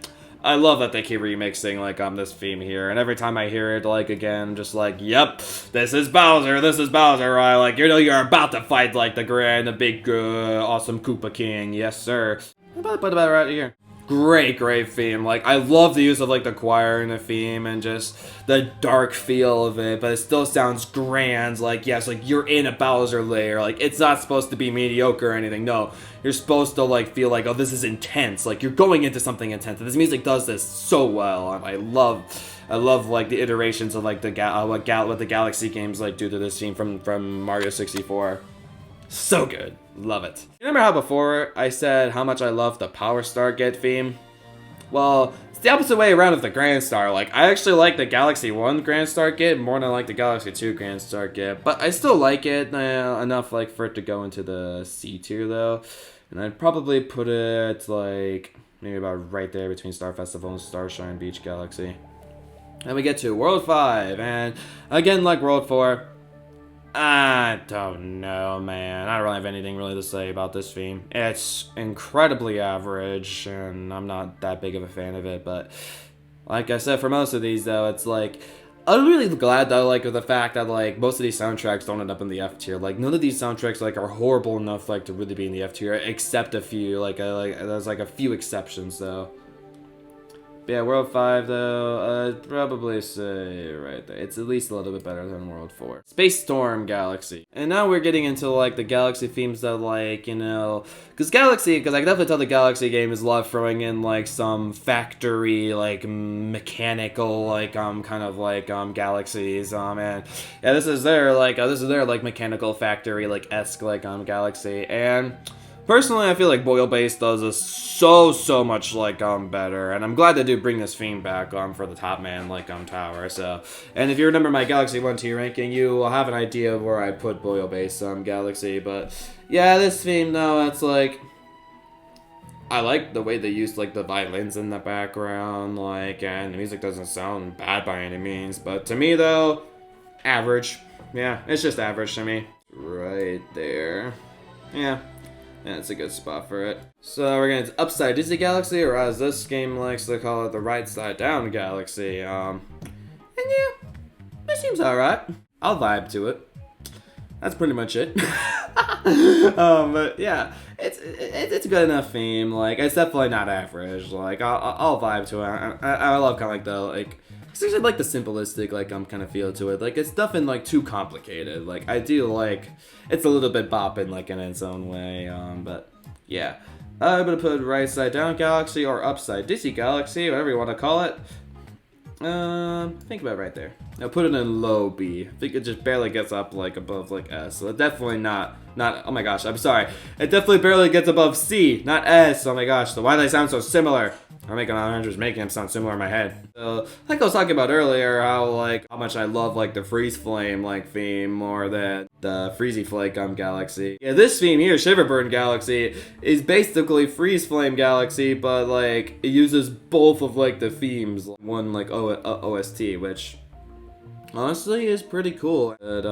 I love that they keep remixing like this theme here, and every time I hear it like again, just like, yep, this is Bowser, right? Like, you know, you're about to fight like the big awesome Koopa King, yes sir. I'm about to put it right here. Great theme. Like, I love the use of like the choir in the theme and just the dark feel of it, but it still sounds grand. Like, yes, like you're in a Bowser lair. Like, it's not supposed to be mediocre or anything. No, you're supposed to like feel like, oh, this is intense. Like, you're going into something intense. And this music does this so well. I love like the iterations of like what the Galaxy games like do to this theme from Mario 64. So good. Love it. You remember how before I said how much I love the Power Star Get theme? Well, it's the opposite way around of the Grand Star. Like, I actually like the Galaxy 1 Grand Star Get more than I like the Galaxy 2 Grand Star Get, but I still like it enough like for it to go into the C tier though. And I'd probably put it like maybe about right there between Star Festival and Starshine Beach Galaxy. Then we get to World 5, and again like World 4, I don't know, man. I don't really have anything really to say about this theme. It's incredibly average, and I'm not that big of a fan of it, but like I said, for most of these, though, it's like, I'm really glad, though, like, with the fact that, like, most of these soundtracks don't end up in the F tier. Like, none of these soundtracks, like, are horrible enough, like, to really be in the F tier, except a few. Like there's, like, a few exceptions, though. But yeah, World 5, though, I'd probably say right there. It's at least a little bit better than World 4. Space Storm Galaxy. And now we're getting into, like, the Galaxy themes that, like, you know... Because I can definitely tell the Galaxy game is love throwing in, like, some factory, like, mechanical, like, kind of, like, galaxies, and... Yeah, this is their, like, mechanical factory, like, esque, like, galaxy, and... Personally, I feel like Boil Base does this so much like better, and I'm glad they do bring this theme back for the Top Man like tower. So, and if you remember my Galaxy 1 tier ranking, you will have an idea of where I put Boil Base Galaxy. But yeah, this theme though, it's like I like the way they used like the violins in the background, like, and the music doesn't sound bad by any means. But to me though, average. Yeah, it's just average to me. Right there. Yeah. That's a good spot for it. So we're gonna Upside Dizzy Galaxy, or as this game likes to call it, the Right Side Down Galaxy. And yeah, it seems alright. I'll vibe to it. That's pretty much it. But yeah, it's a good enough theme. Like, it's definitely not average. Like, I'll vibe to it. I love kind of like the like. There's like the simplistic like kind of feel to it. Like, it's nothing like too complicated. Like, I do like it's a little bit bopping like in its own way. But yeah, I'm gonna put Right Side Down Galaxy or Upside Dizzy Galaxy, whatever you want to call it. Think about it right there. Now put it in low B. I think it just barely gets up like above like S. So it definitely not. Oh my gosh, I'm sorry. It definitely barely gets above C, not S. Oh my gosh. So why do they sound so similar? I'm making them sound similar in my head. So, like I was talking about earlier, how much I love like the Freeze Flame like theme more than the Freezy Flake Galaxy. Yeah, this theme here, Shiverburn Galaxy, is basically Freeze Flame Galaxy, but like it uses both of like the themes, one like OST, which honestly is pretty cool. But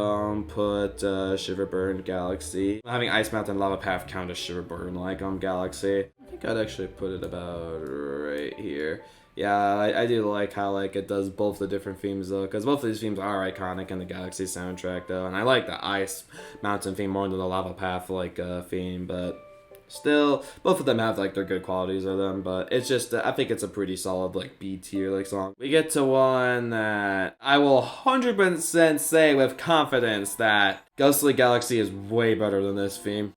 put Shiverburn Galaxy. Having Ice Mountain Lava Path count as Shiverburn like Galaxy. I think I'd actually put it about right here. Yeah, I do like how like it does both the different themes though, because both of these themes are iconic in the Galaxy soundtrack though, and I like the Ice Mountain theme more than the Lava Path like theme, but still both of them have like their good qualities of them. But it's just I think it's a pretty solid like B tier like song. We get to one that I will 100% say with confidence that Ghostly Galaxy is way better than this theme.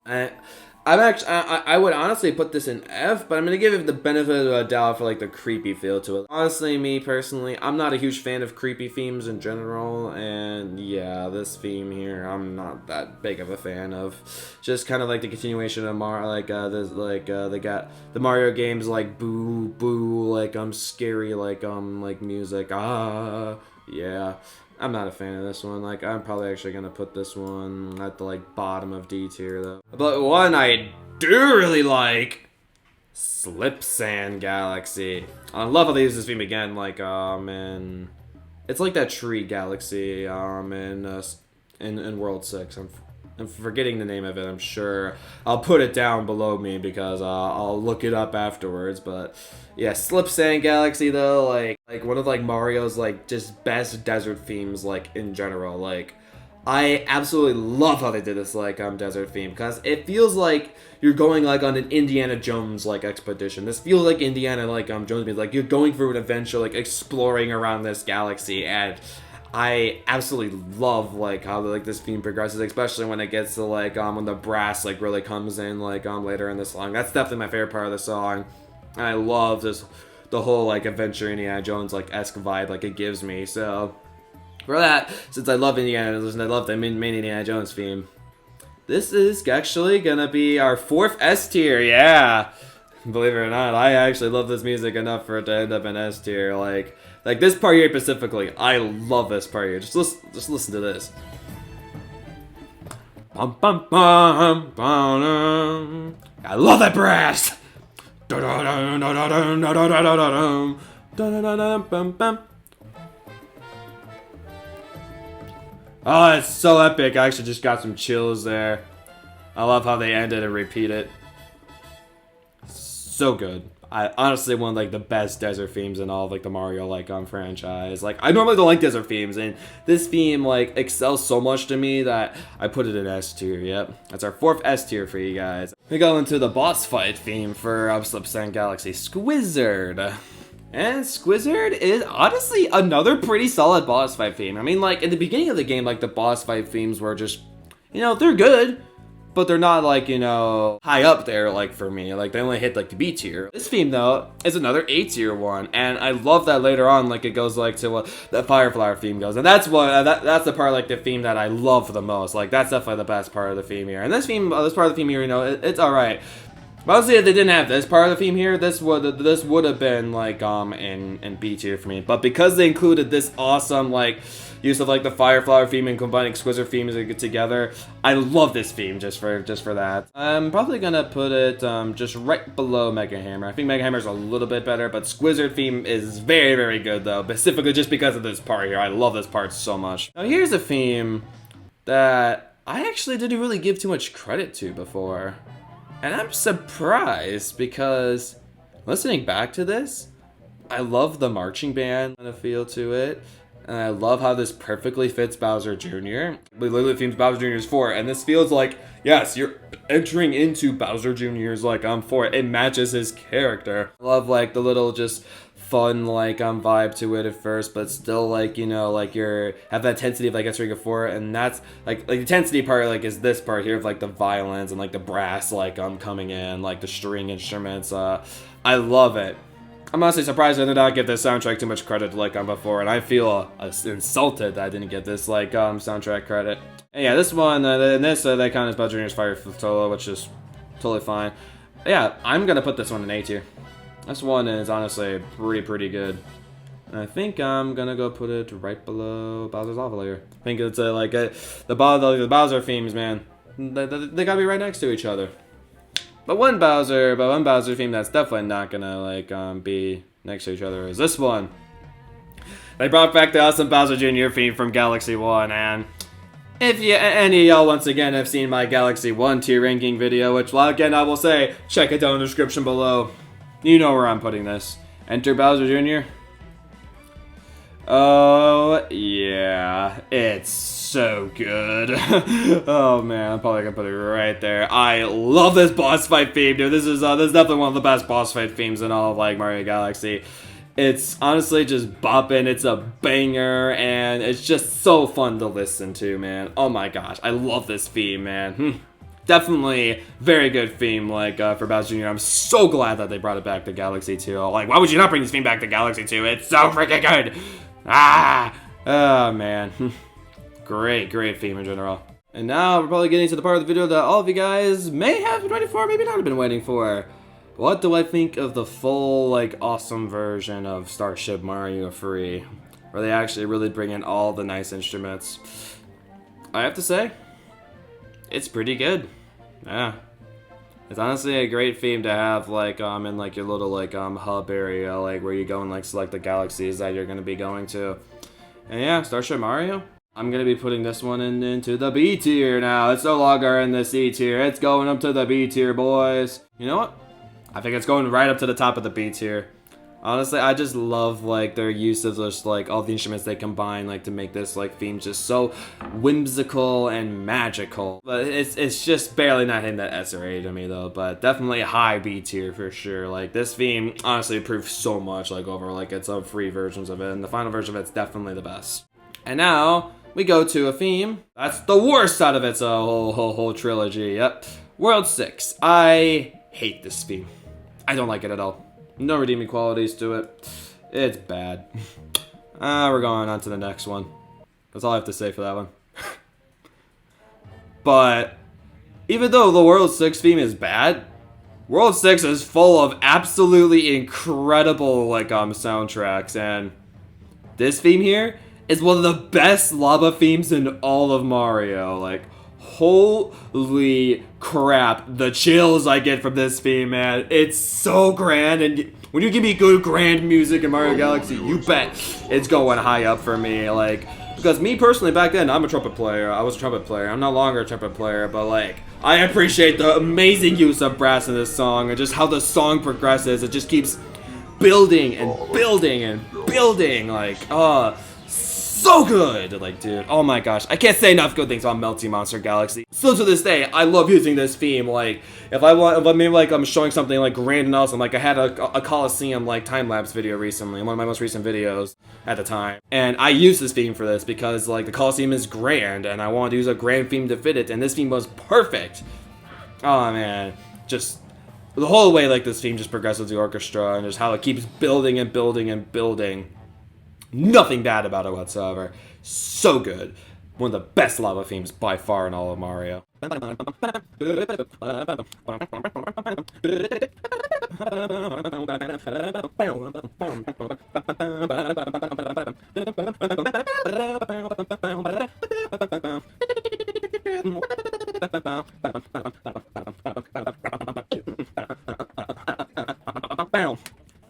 I would honestly put this in F, but I'm gonna give it the benefit of the doubt for like the creepy feel to it. Honestly, me personally, I'm not a huge fan of creepy themes in general, and yeah, this theme here, I'm not that big of a fan of. Just kind of like the continuation of they got the Mario games like boo boo like scary like music yeah. I'm not a fan of this one. Like, I'm probably actually gonna put this one at the like bottom of D tier though. But one I do really like, Slipsand Galaxy. I love how they use this theme again. Like, and it's like that tree galaxy in World 6. I'm forgetting the name of it. I'm sure I'll put it down below me because I'll look it up afterwards. But yeah, Slipsand Galaxy though, like one of like Mario's like just best desert themes like in general. Like, I absolutely love how they did this like desert theme, because it feels like you're going like on an Indiana Jones like expedition. This feels like Indiana like Jones means like you're going through an adventure, like exploring around this galaxy, and I absolutely love like how like this theme progresses, especially when it gets to like when the brass like really comes in like later in the song. That's definitely my favorite part of the song. And I love the whole like adventure Indiana Jones like esque vibe like it gives me. So for that, since I love Indiana Jones and I love the main Indiana Jones theme, this is actually gonna be our 4th S tier. Yeah, believe it or not, I actually love this music enough for it to end up in S tier. Like this part here specifically, I love this part here. Just listen to this. Bum, bum, bum, bum, I love that brass. Oh, it's so epic. I actually just got some chills there. I love how they ended and repeat it. So good. I honestly one of like the best desert themes in all of like the Mario like franchise. Like, I normally don't like desert themes, and this theme like excels so much to me that I put it in S tier. Yep, that's our 4th S tier for you guys. We go into the boss fight theme for Slipsand Galaxy, Squizzard. And Squizzard is honestly another pretty solid boss fight theme. I mean, like, in the beginning of the game, like, the boss fight themes were just, you know, they're good, but they're not like, you know, high up there like for me. Like they only hit like the B tier. This theme though is another A tier one, and I love that later on like it goes like to what the Fireflower theme goes, and that's what that's the part like the theme that I love the most. Like that's definitely the best part of the theme here. And this part of the theme here, you know, it's all right. But honestly, if they didn't have this part of the theme here, this would have been like in B tier for me. But because they included this awesome like use of like the Fireflower theme and combining Squizzard themes together, I love this theme just for that. I'm probably gonna put it just right below Megahammer. I think Megahammer's a little bit better, but Squizzard theme is very, very good though, specifically just because of this part here. I love this part so much. Now here's a theme that I actually didn't really give too much credit to before. And I'm surprised because listening back to this, I love the marching band kind of feel to it. And I love how this perfectly fits Bowser Jr. We literally themes Bowser Jr.'s 4, and this feels like, yes, you're entering into Bowser Jr.'s like 4. It matches his character. I love like the little just fun like vibe to it at first, but still like, you know, like you're have that intensity of like entering a 4, and that's like the intensity part like is this part here of like the violins and like the brass like coming in, like the string instruments. I love it. I'm honestly surprised I did not get this soundtrack too much credit like before, and I feel insulted that I didn't get this like soundtrack credit. And yeah, this one, they count as Bowser Jr.'s Fire Solo, which is totally fine. Yeah, I'm gonna put this one in A tier. This one is honestly pretty good. And I think I'm gonna go put it right below Bowser's Lava Lair. I think it's the Bowser themes, man. They gotta be right next to each other. But one Bowser theme that's definitely not gonna like be next to each other is this one. They brought back the awesome Bowser Jr. theme from Galaxy 1, and if any of y'all once again have seen my Galaxy 1 tier ranking video, which well, again I will say, check it down in the description below. You know where I'm putting this. Enter Bowser Jr. Oh yeah, it's so good. Oh man, I'm probably gonna put it right there. I love this boss fight theme, dude. This is definitely one of the best boss fight themes in all of like Mario Galaxy. It's honestly just bopping. It's a banger, and it's just so fun to listen to, man. Oh my gosh, I love this theme, man. Definitely very good theme, like, for Bowser Jr. I'm so glad that they brought it back to Galaxy 2. Like, why would you not bring this theme back to Galaxy 2? It's so freaking good! Oh, man. Great theme in general. And now, we're probably getting to the part of the video that all of you guys may have been waiting for, maybe not have been waiting for. What do I think of the full, like, awesome version of Starship Mario 3? Where they actually really bring in all the nice instruments. I have to say, it's pretty good. Yeah, it's honestly a great theme to have like in like your little like hub area, like where you go and like select the galaxies that you're gonna be going to. And yeah, Starship Mario, I'm gonna be putting this one into the B tier now. It's no longer in the C tier. It's going up to the B tier, boys. You know what? I think it's going right up to the top of the B tier. Honestly, I just love like their use of just like all the instruments they combine like to make this like theme just so whimsical and magical. But it's just barely not hitting that S or A to me though, but definitely a high B tier for sure. Like this theme honestly improved so much like over like its free versions of it, and the final version of it's definitely the best. And now we go to a theme that's the worst out of its whole trilogy. Yep, World 6. I hate this theme. I don't like it at all. No redeeming qualities to it. It's bad. We're going on to the next one. That's all I have to say for that one. But even though the World 6 theme is bad, World 6 is full of absolutely incredible like soundtracks, and this theme here is one of the best lava themes in all of Mario. Like, holy crap, the chills I get from this theme, man. It's so grand, and when you give me good grand music in Mario Galaxy, you bet it's going high up for me. Like, because me personally, back then, I'm a trumpet player. I was a trumpet player. I'm no longer a trumpet player, but like, I appreciate the amazing use of brass in this song, and just how the song progresses. It just keeps building and building and building. Like, so good! Like, dude, oh my gosh. I can't say enough good things on Melty Monster Galaxy. Still to this day, I love using this theme. Like, if maybe like I'm showing something like grand and awesome, like I had a Coliseum like time-lapse video recently, one of my most recent videos at the time. And I used this theme for this because like the Coliseum is grand and I wanted to use a grand theme to fit it, and this theme was perfect Oh man, just the whole way like this theme just progresses the orchestra and just how it keeps building and building and building. Nothing bad about it whatsoever. So good. One of the best lava themes by far in all of Mario.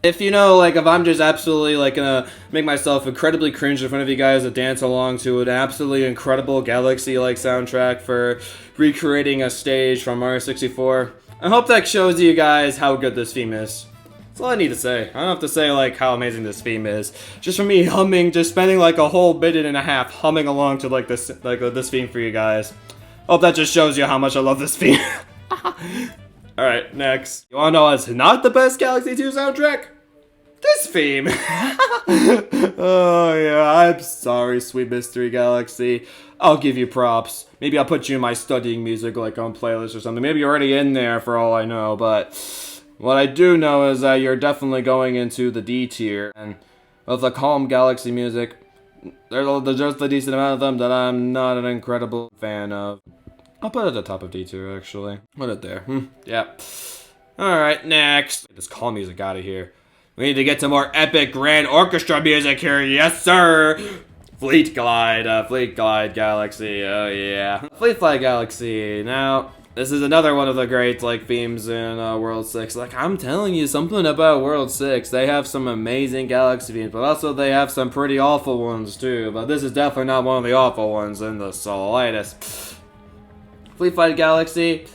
If you know, like, if I'm just absolutely, like, gonna make myself incredibly cringe in front of you guys to dance along to an absolutely incredible Galaxy-like soundtrack for recreating a stage from Mario 64, I hope that shows you guys how good this theme is. That's all I need to say. I don't have to say, like, how amazing this theme is. Just for me humming, just spending, like, a whole minute and a half humming along to, like, this theme for you guys. Hope that just shows you how much I love this theme. Alright, next. You wanna know what's not the best Galaxy 2 soundtrack? This theme! Oh yeah, I'm sorry, Sweet Mystery Galaxy. I'll give you props. Maybe I'll put you in my studying music like on playlist or something. Maybe you're already in there for all I know, but what I do know is that you're definitely going into the D tier. And with the calm Galaxy music, there's just a decent amount of them that I'm not an incredible fan of. I'll put it at the top of D tier, actually. Put it there. Yeah. Alright, next. Get this calm music out of here. We need to get to more epic grand orchestra music here. Yes, sir. Fleet Glide Galaxy. Oh, yeah. Fleet Glide Galaxy. Now, this is another one of the great, like, themes in World 6. Like, I'm telling you something about World 6. They have some amazing Galaxy themes, but also they have some pretty awful ones, too. But this is definitely not one of the awful ones in the slightest. Fleet Glide Galaxy.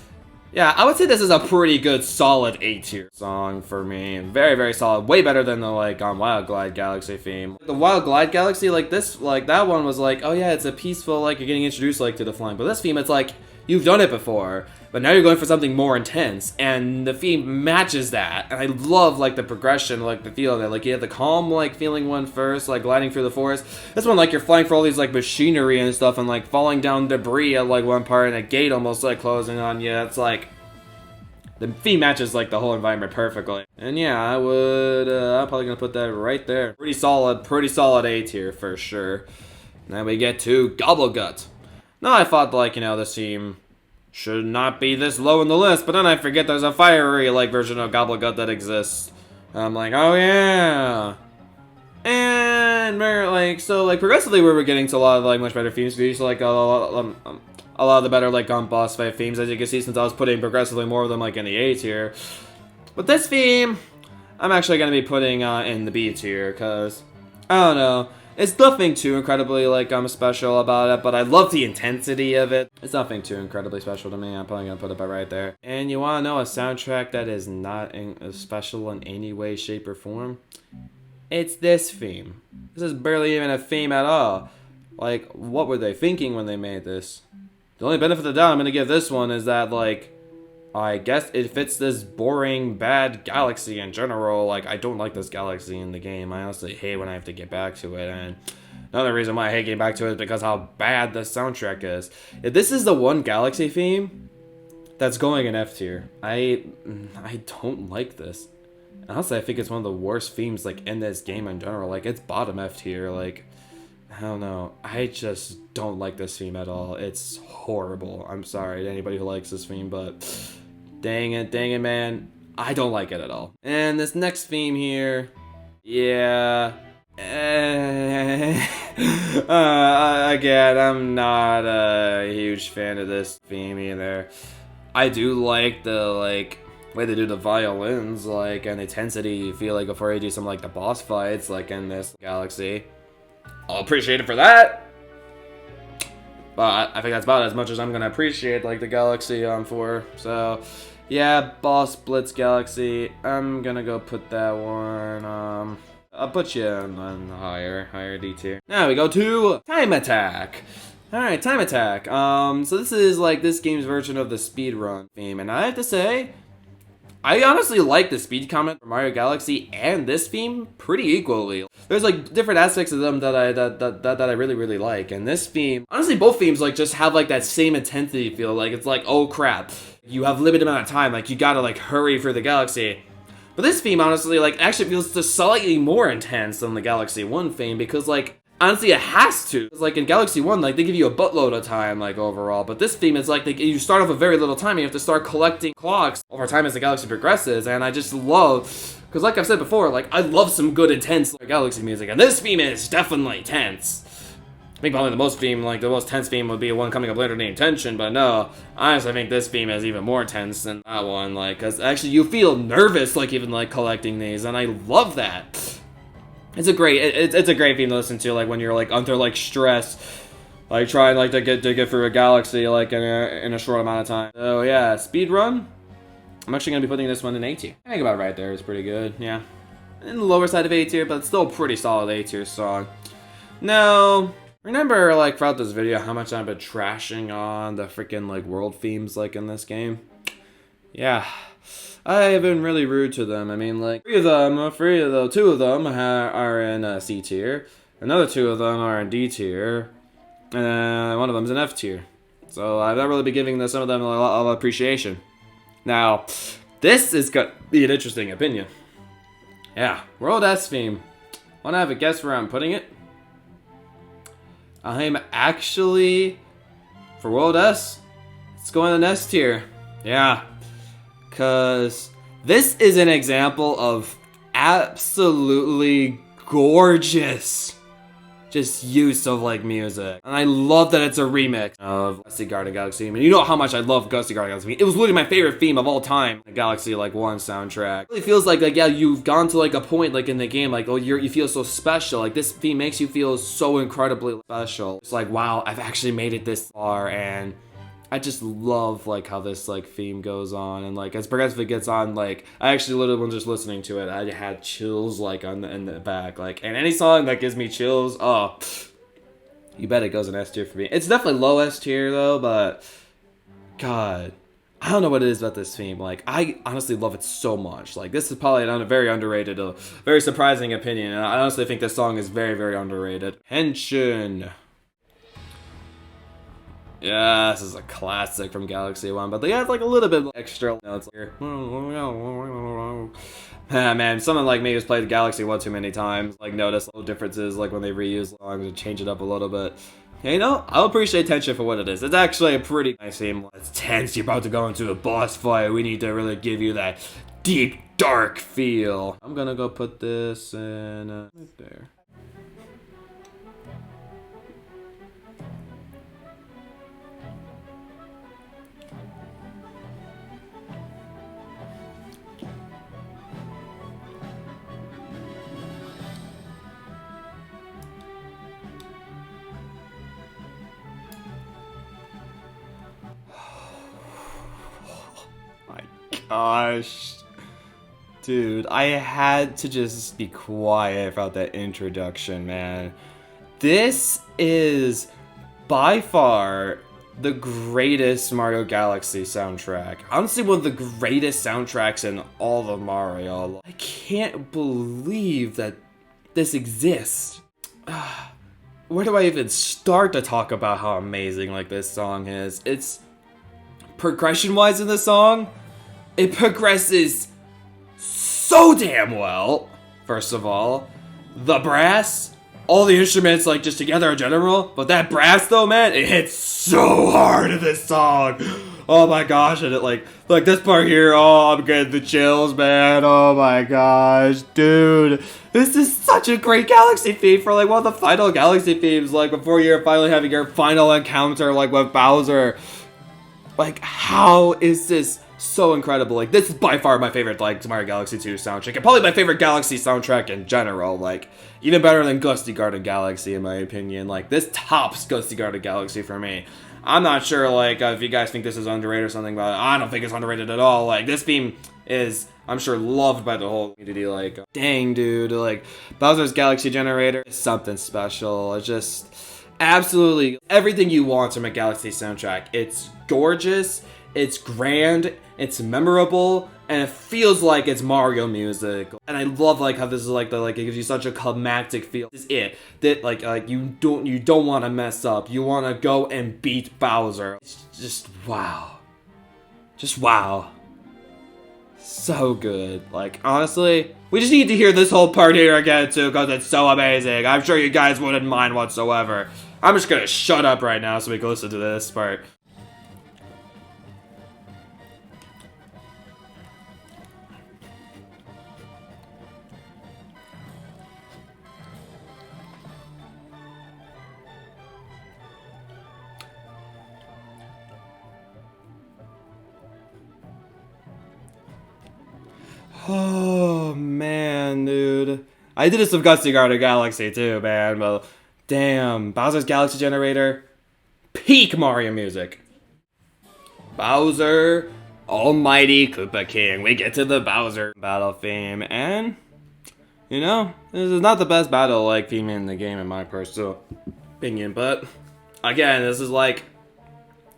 Yeah, I would say this is a pretty good, solid A tier song for me. Very, very solid. Way better than the, like, Wild Glide Galaxy theme. The Wild Glide Galaxy, like, this, like, that one was like, oh yeah, it's a peaceful, like, you're getting introduced, like, to the flying. But this theme, it's like, you've done it before, but now you're going for something more intense, and the theme matches that. And I love, like, the progression, like, the feel of it. Like, you have the calm, like, feeling one first, like, gliding through the forest. This one, like, you're flying for all these, like, machinery and stuff, and, like, falling down debris at, like, one part, and a gate almost, like, closing on you. It's like, the theme matches, like, the whole environment perfectly. And yeah, I'm probably gonna put that right there. Pretty solid A tier for sure. Then we get to Gobblegut. Now I thought, like, you know, this theme should not be this low in the list, but then I forget there's a fiery, like, version of Gobblegut that exists. I'm like, oh yeah. And, like, so, like, progressively we were getting to a lot of, like, much better themes. We used to, like, a lot of the better, like, boss fight themes, as you can see, since I was putting progressively more of them, like, in the A tier. But this theme, I'm actually going to be putting in the B tier, because, I don't know, it's nothing too incredibly, like, special about it, but I love the intensity of it. It's nothing too incredibly special to me. I'm probably going to put it right there. And you want to know a soundtrack that is not special in any way, shape, or form? It's this theme. This is barely even a theme at all. Like, what were they thinking when they made this? The only benefit of the doubt I'm going to give this one is that, like, I guess it fits this boring, bad galaxy in general. Like, I don't like this galaxy in the game. I honestly hate when I have to get back to it. And another reason why I hate getting back to it is because how bad the soundtrack is. If this is the one galaxy theme that's going in F tier, I don't like this. Honestly, I think it's one of the worst themes, like, in this game in general. Like, it's bottom F tier. Like, I don't know. I just don't like this theme at all. It's horrible. I'm sorry to anybody who likes this theme, but dang it, man. I don't like it at all. And this next theme here, yeah. Again, I'm not a huge fan of this theme either. I do like the, like, way they do the violins, like, and intensity you feel like before you do some, like, the boss fights, like, in this galaxy. I'll appreciate it for that. But I think that's about as much as I'm gonna appreciate, like, the galaxy for. So, yeah, Boss Blitz Galaxy. I'm gonna go put that one. I'll put you on higher D tier. Now we go to Time Attack. Alright, Time Attack. So this is, like, this game's version of the speedrun theme, and I have to say, I honestly like the speed comment for Mario Galaxy and this theme pretty equally. there's like different aspects of them that I really like. And this theme, honestly, both themes like just have like that same intensity feel. Like it's like, oh crap, you have limited amount of time, like you gotta like hurry for the galaxy. But this theme, honestly, like actually feels just slightly more intense than the Galaxy 1 theme, because like honestly it has to. It's like in Galaxy 1, like they give you a buttload of time like overall, but this theme is like you start off with very little time and you have to start collecting clocks over time as the galaxy progresses. And I just love, because like I've said before, like I love some good intense galaxy music, and this theme is definitely tense. I think probably the most tense theme would be one coming up later named Tension, but no, honestly I think this theme is even more tense than that one, like, cause actually you feel nervous like even like collecting these, and I love that. It's a great theme to listen to, like when you're like under like stress, like trying like to get through a galaxy like in a short amount of time. So yeah, speed run. I'm actually gonna be putting this one in A tier. I think about right there is pretty good, yeah. In the lower side of A tier, but it's still a pretty solid A tier song. Now, remember like throughout this video how much I've been trashing on the freaking like world themes like in this game? Yeah. I have been really rude to them. I mean, like, two of them are in C tier, another two of them are in D tier, and one of them's in F tier. So I've not really been giving some of them a lot of appreciation. Now, this is gonna be an interesting opinion. Yeah, World S theme. Wanna have a guess where I'm putting it? I'm actually, for World S, it's going in S tier. Yeah. Because this is an example of absolutely gorgeous just use of like music. And I love that it's a remix of Gusty Garden Galaxy. I mean, you know how much I love Gusty Garden Galaxy. It was literally my favorite theme of all time. The Galaxy like 1 soundtrack. It really feels like yeah, you've gone to like a point like in the game, like, oh, you feel so special. Like this theme makes you feel so incredibly special. It's like, wow, I've actually made it this far, and I just love like how this like theme goes on, and like as progressively gets on, like I actually literally when just listening to it, I had chills like in the back, like, and any song that gives me chills, oh, you bet it goes in S tier for me. It's definitely low S tier though, but God, I don't know what it is about this theme. Like I honestly love it so much. Like this is probably a very underrated, very surprising opinion, and I honestly think this song is very underrated. Tension. Yeah, this is a classic from Galaxy 1, but they have like a little bit extra notes here. Man, someone like me who's played Galaxy 1 too many times, like notice little differences like when they reuse songs and change it up a little bit. You know, I'll appreciate Tension for what it is. It's actually a pretty nice theme. It's tense, you're about to go into a boss fight, we need to really give you that deep, dark feel. I'm gonna go put this in right there. Gosh, dude, I had to just be quiet about that introduction, man. This is by far the greatest Mario Galaxy soundtrack. Honestly, one of the greatest soundtracks in all of Mario. I can't believe that this exists. Where do I even start to talk about how amazing like this song is? It's progression-wise in the song, it progresses so damn well. First of all, the brass, all the instruments like just together in general, but that brass though, man, it hits so hard in this song. Oh my gosh, and it like this part here, oh, I'm getting the chills, man. Oh my gosh, dude. This is such a great Galaxy theme for like one of the final Galaxy themes, like before you're finally having your final encounter like with Bowser. Like, how is this so incredible? Like, this is by far my favorite, like, Mario Galaxy 2 soundtrack, and probably my favorite Galaxy soundtrack in general. Like, even better than Gusty Garden Galaxy, in my opinion. Like, this tops Gusty Garden Galaxy for me. I'm not sure, like, if you guys think this is underrated or something, but I don't think it's underrated at all. Like, this theme is, I'm sure, loved by the whole community. Like, dang, dude, like, Bowser's Galaxy Generator is something special. It's just absolutely everything you want from a Galaxy soundtrack. It's gorgeous, it's grand, it's memorable, and it feels like it's Mario music. And I love like how this is like it gives you such a climactic feel. This is it. That like you don't want to mess up. You want to go and beat Bowser. It's just wow. Just wow. So good. Like, honestly, we just need to hear this whole part here again, too, because it's so amazing. I'm sure you guys wouldn't mind whatsoever. I'm just gonna shut up right now so we can listen to this part. Oh, man, dude. I did this with Gutsy Galaxy, too, man, but damn. Bowser's Galaxy Generator. Peak Mario music. Bowser, Almighty Koopa King. We get to the Bowser battle theme, and, you know, this is not the best battle, like, theme in the game, in my personal opinion, but, again, this is like,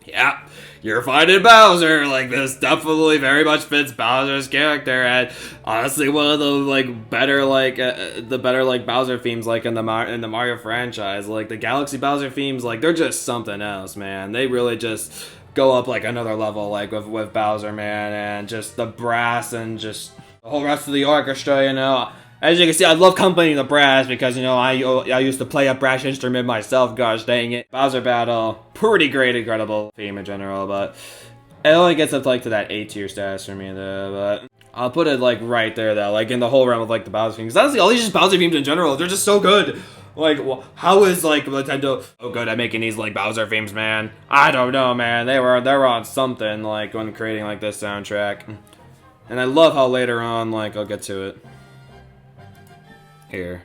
yeah, you're fighting Bowser. Like, this definitely very much fits Bowser's character, and honestly, one of the like better Bowser themes like in the Mario franchise. Like the Galaxy Bowser themes, like they're just something else, man. They really just go up like another level, like with Bowser, man, and just the brass and just the whole rest of the orchestra, you know. As you can see, I love accompanying the brass because, you know, I used to play a brass instrument myself, gosh dang it. Bowser Battle, pretty great, incredible theme in general, but it only gets up like to that A tier status for me though, but I'll put it like right there though, like in the whole realm of like the Bowser themes. Honestly, all these just Bowser themes in general, they're just so good. Like, how is like Nintendo so good at making these like Bowser themes, man? I don't know, man. They were on something like when creating like this soundtrack. And I love how later on, like, I'll get to it. Here.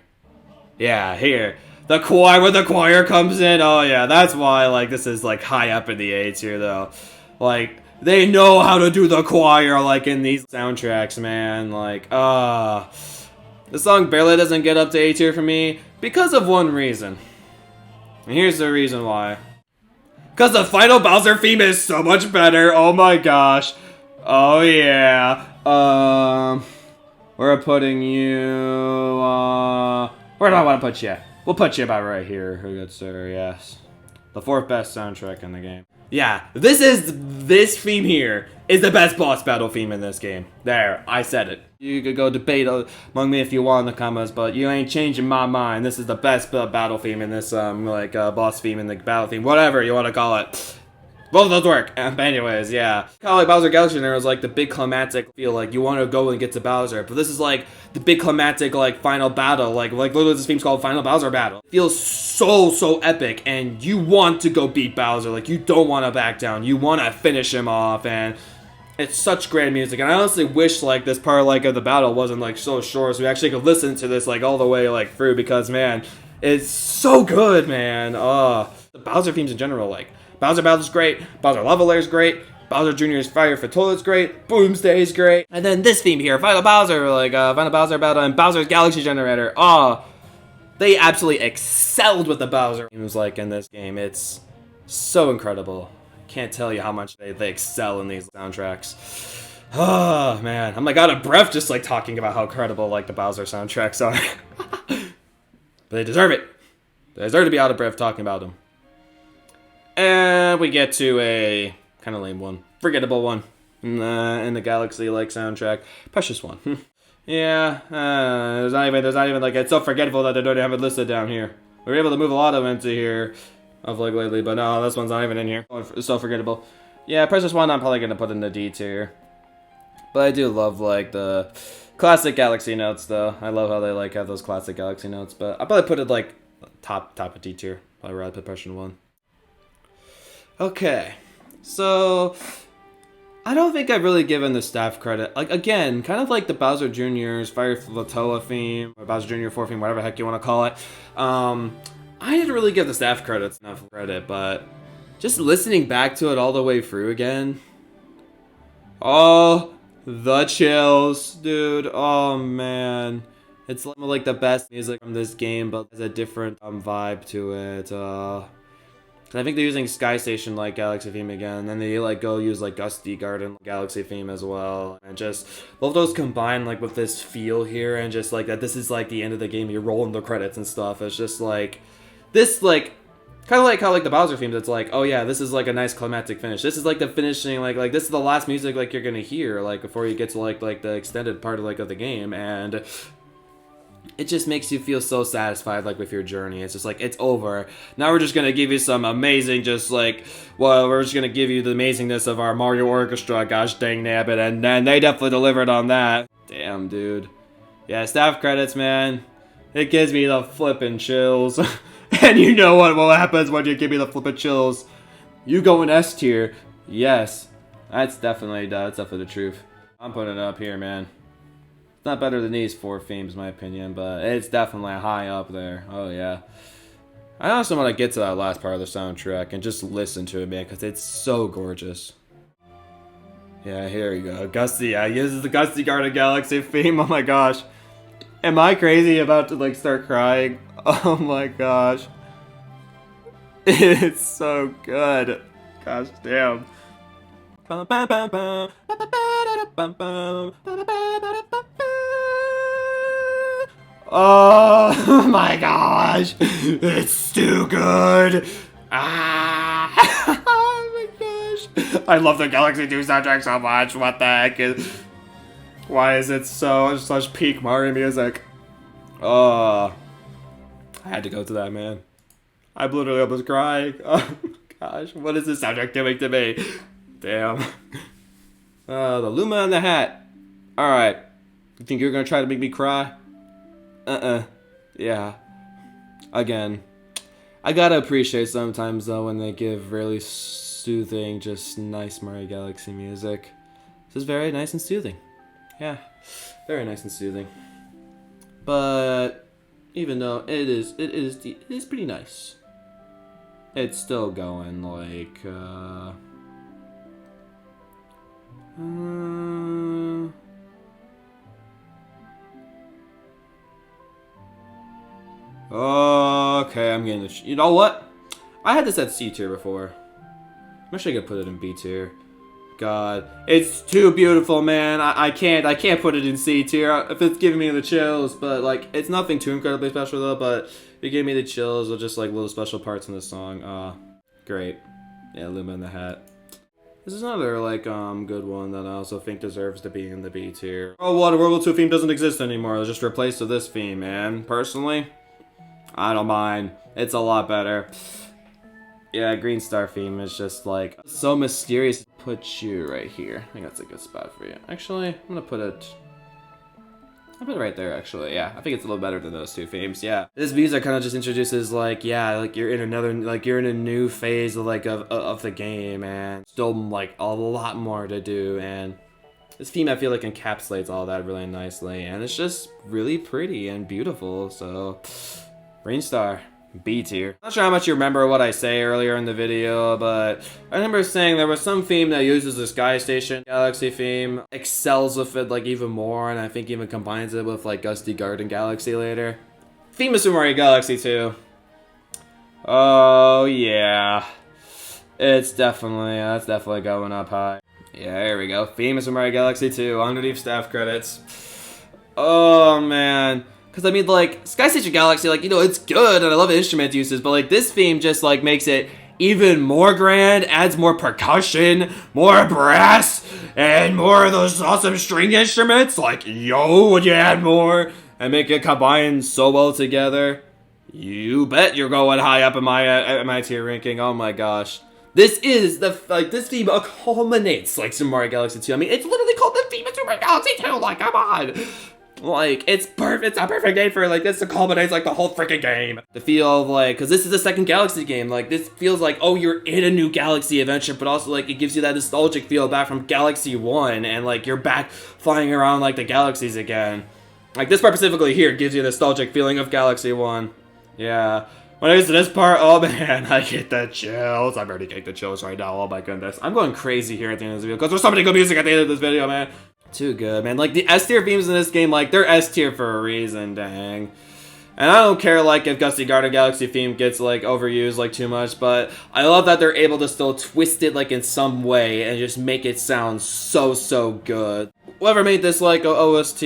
Yeah, here. The choir, when the choir comes in, oh yeah, that's why, like, this is, like, high up in the A tier, though. Like, they know how to do the choir, like, in these soundtracks, man. Like, the song barely doesn't get up to A tier for me because of one reason. And here's the reason why. Because the final Bowser theme is so much better, oh my gosh. Oh yeah. We're putting you, where do I want to put you? We'll put you about right here, good sir, yes. The fourth best soundtrack in the game. Yeah, this theme here is the best boss battle theme in this game. There, I said it. You could go debate among me if you want in the comments, but you ain't changing my mind. This is the best battle theme in this, boss theme in the battle theme, whatever you want to call it. Both of those work. But anyways, yeah. Kind of like Bowser Galaxy there was like the big climactic feel, like you want to go and get to Bowser, but this is like the big climactic like final battle, like literally this theme's called Final Bowser Battle. It feels so epic, and you want to go beat Bowser, like you don't want to back down, you want to finish him off, and it's such great music. And I honestly wish like this part like of the battle wasn't like so short, so we actually could listen to this like all the way like through, because man, it's so good, man. The Bowser themes in general, like Bowser Battle's great, Bowser Lava Lair's great, Bowser Jr.'s Fire for Toilet's great, Boomsday's great, and then this theme here, Final Bowser, like Final Bowser Battle and Bowser's Galaxy Generator. They absolutely excelled with the Bowser themes like in this game. It's so incredible. Can't tell you how much they excel in these soundtracks. Oh man, I'm like out of breath just like talking about how incredible like the Bowser soundtracks are. But they deserve it. They deserve to be out of breath talking about them. And we get to a kind of lame one, forgettable one in the Galaxy like soundtrack, precious one. Yeah, there's not even like, it's so forgettable that they don't have it listed down here. We were able to move a lot of them into here of like lately, but no, this one's not even in here. It's so forgettable. Yeah, precious one I'm probably gonna put in the D tier, but I do love like the classic Galaxy notes though. I love how they like have those classic Galaxy notes, but I'll probably put it like top of D tier. I'd rather put precious one. Okay, so I don't think I've really given the staff credit. Like, again, kind of like the Bowser Jr.'s Fire Flatoa theme, or Bowser Jr. 4 theme, whatever the heck you want to call it. I didn't really give the staff credits enough credit, but just listening back to it all the way through again. Oh, the chills, dude. Oh, man. It's like the best music from this game, but there's a different vibe to it. I think they're using Sky Station like Galaxy theme again, and then they like go use like Gusty Garden Galaxy theme as well, and just both those combined like with this feel here, and just like that this is like the end of the game. You're rolling the credits and stuff. It's just like this like kind of like how like the Bowser theme. That's like, oh yeah, this is like a nice climactic finish. This is like the finishing like this is the last music like you're gonna hear like before you get to like the extended part of like of the game, and it just makes you feel so satisfied, like, with your journey. It's just like, it's over. Now we're just gonna give you some amazing, just like, well, we're just gonna give you the amazingness of our Mario Orchestra, gosh dang nabbit, and then they definitely delivered on that. Damn, dude. Yeah, staff credits, man. It gives me the flippin' chills. And you know what happens when you give me the flippin' chills. You go in S tier. Yes. That's definitely the truth. I'm putting it up here, man. It's not better than these 4 themes, in my opinion, but it's definitely high up there. Oh, yeah. I also want to get to that last part of the soundtrack and just listen to it, man, because it's so gorgeous. Yeah, here we go. Gusty, yeah, this is the Gusty Garden Galaxy theme. Oh my gosh. Am I crazy about to, like, start crying? Oh my gosh. It's so good. Gosh damn. Oh my gosh, it's too good. Ah. Oh my gosh, I love the Galaxy 2 soundtrack so much. What the heck why is it such peak Mario music? Oh, I had to go to that, man. I'm literally almost crying. Oh gosh, what is this soundtrack doing to me? Damn. The Luma and the hat. Alright. You think you're gonna try to make me cry? Yeah. Again. I gotta appreciate sometimes, though, when they give really soothing, just nice Mario Galaxy music. This is very nice and soothing. Yeah. Very nice and soothing. But even though it is pretty nice. It's still going, like, okay, I'm getting the. You know what? I had this at C tier before. I wish I could put it in B tier. God, it's too beautiful, man. I can't put it in C tier if it's giving me the chills. But like, it's nothing too incredibly special though. But it gave me the chills with just like little special parts in the song. Great. Yeah, Luma in the hat. This is another, like, good one that I also think deserves to be in the B tier. Oh, what? World War II theme doesn't exist anymore. It's just replaced with this theme, man. Personally, I don't mind. It's a lot better. Yeah, Green Star theme is just, like, so mysterious. Put you right here. I think that's a good spot for you. Actually, I'm gonna put it... I'll put it right there, actually. Yeah, I think it's a little better than those 2 themes. Yeah, this music kind of just introduces, like, yeah, like you're in another, like you're in a new phase of like of the game, and still like a lot more to do. And this theme, I feel like, encapsulates all that really nicely, and it's just really pretty and beautiful. So, Green Star. B tier. Not sure how much you remember what I say earlier in the video, but I remember saying there was some theme that uses the Sky Station Galaxy theme, excels with it like even more, and I think even combines it with like Gusty Garden Galaxy later. Theme of Super Mario Galaxy 2. Oh yeah. That's definitely going up high. Yeah, there we go. Theme of Super Mario Galaxy 2, underneath staff credits. Oh man. Because, I mean, like, Sky Station Galaxy, like, you know, it's good, and I love the instrument uses, but, like, this theme just, like, makes it even more grand, adds more percussion, more brass, and more of those awesome string instruments. Like, yo, would you add more and make it combine so well together? You bet you're going high up in my tier ranking. Oh, my gosh. This is this theme culminates, like, Super Mario Galaxy 2. I mean, it's literally called the theme of Super Mario Galaxy 2, like, come on. Like, it's perfect. It's a perfect name for, like, this to culminate, like, the whole freaking game. The feel of, like, because this is the second Galaxy game, like, this feels like, oh, you're in a new Galaxy adventure, but also, like, it gives you that nostalgic feel back from Galaxy 1, and, like, you're back flying around, like, the galaxies again. Like, this part specifically here gives you a nostalgic feeling of Galaxy 1. Yeah. When I get to this part, oh, man, I get the chills. I'm already getting the chills right now. Oh, my goodness. I'm going crazy here at the end of this video, because there's so many good music at the end of this video, man. Too good, man. Like, the S tier themes in this game, like, they're S tier for a reason, dang. And I don't care like if Gusty Garden Galaxy theme gets like overused like too much, but I love that they're able to still twist it like in some way and just make it sound so good. Whoever made this like OST,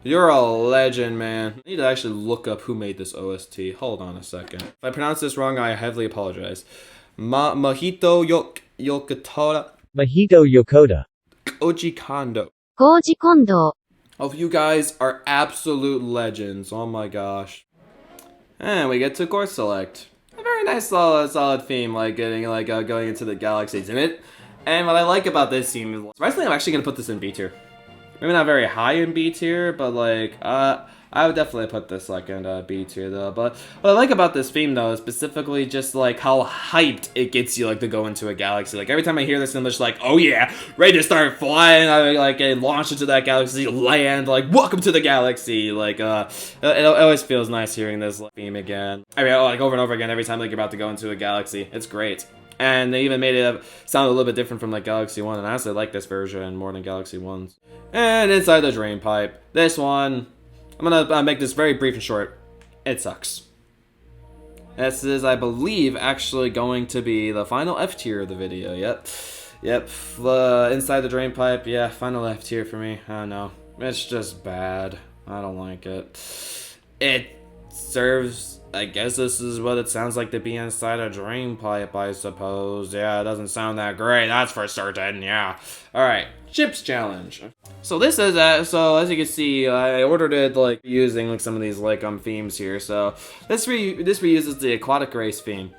you're a legend, man. I need to actually look up who made this OST. Hold on a second. If I pronounce this wrong, I heavily apologize. Mahito Yokotora. Mahito Yokota. Koji Kondo. Koji Kondo. Oh, you guys are absolute legends. Oh my gosh. And we get to course select. A very nice solid theme, like getting like going into the galaxies in it. And what I like about this theme is, surprisingly, I'm actually gonna put this in B tier. Maybe not very high in B tier, but like I would definitely put this like in B tier though. But what I like about this theme though is specifically just like how hyped it gets you like to go into a galaxy. Like every time I hear this, I'm just like, oh yeah, ready to start flying. I like launch into that galaxy, land, like welcome to the galaxy. Like it always feels nice hearing this theme again. I mean, like over and over again every time like you're about to go into a galaxy. It's great. And they even made it sound a little bit different from like Galaxy 1, and I honestly like this version more than Galaxy 1's. And inside the drain pipe, this one, I'm gonna make this very brief and short. It sucks. This is, I believe, actually going to be the final F tier of the video. Yep. Inside the drain pipe, yeah, final F tier for me. I don't know. It's just bad. I don't like it. It serves, I guess this is what it sounds like to be inside a drain pipe, I suppose. Yeah, it doesn't sound that great, that's for certain, yeah. Alright, Chips Challenge. So this is, so as you can see, I ordered it, like, using, like, some of these, like, themes here. So, this reuses the Aquatic Race theme.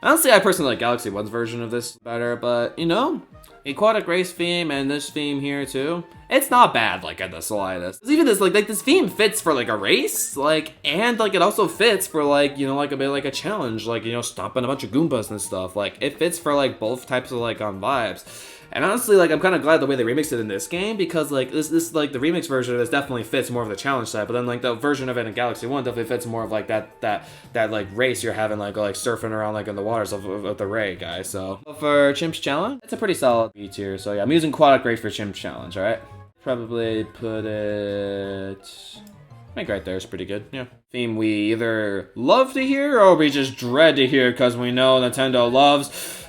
Honestly, I personally like Galaxy 1's version of this better, but, you know, Aquatic Race theme and this theme here, too, it's not bad, like, at the slightest. Even this, like this theme fits for, like, a race, like, and, like, it also fits for, like, you know, like, a bit like a challenge, like, you know, stomping a bunch of Goombas and stuff. Like, it fits for, like, both types of, like, vibes. And honestly, like, I'm kind of glad the way they remixed it in this game, because, like, this like, the remix version of this definitely fits more of the challenge side, but then, like, the version of it in Galaxy 1 definitely fits more of, like, that like, race you're having, like surfing around, like, in the waters of the Ray, guys. So, for Chimps Challenge, it's a pretty solid B tier, so yeah, I'm using Aquatic Race for Chimps Challenge, alright? Probably put it, I think right there is pretty good, yeah. Theme we either love to hear, or we just dread to hear, because we know Nintendo loves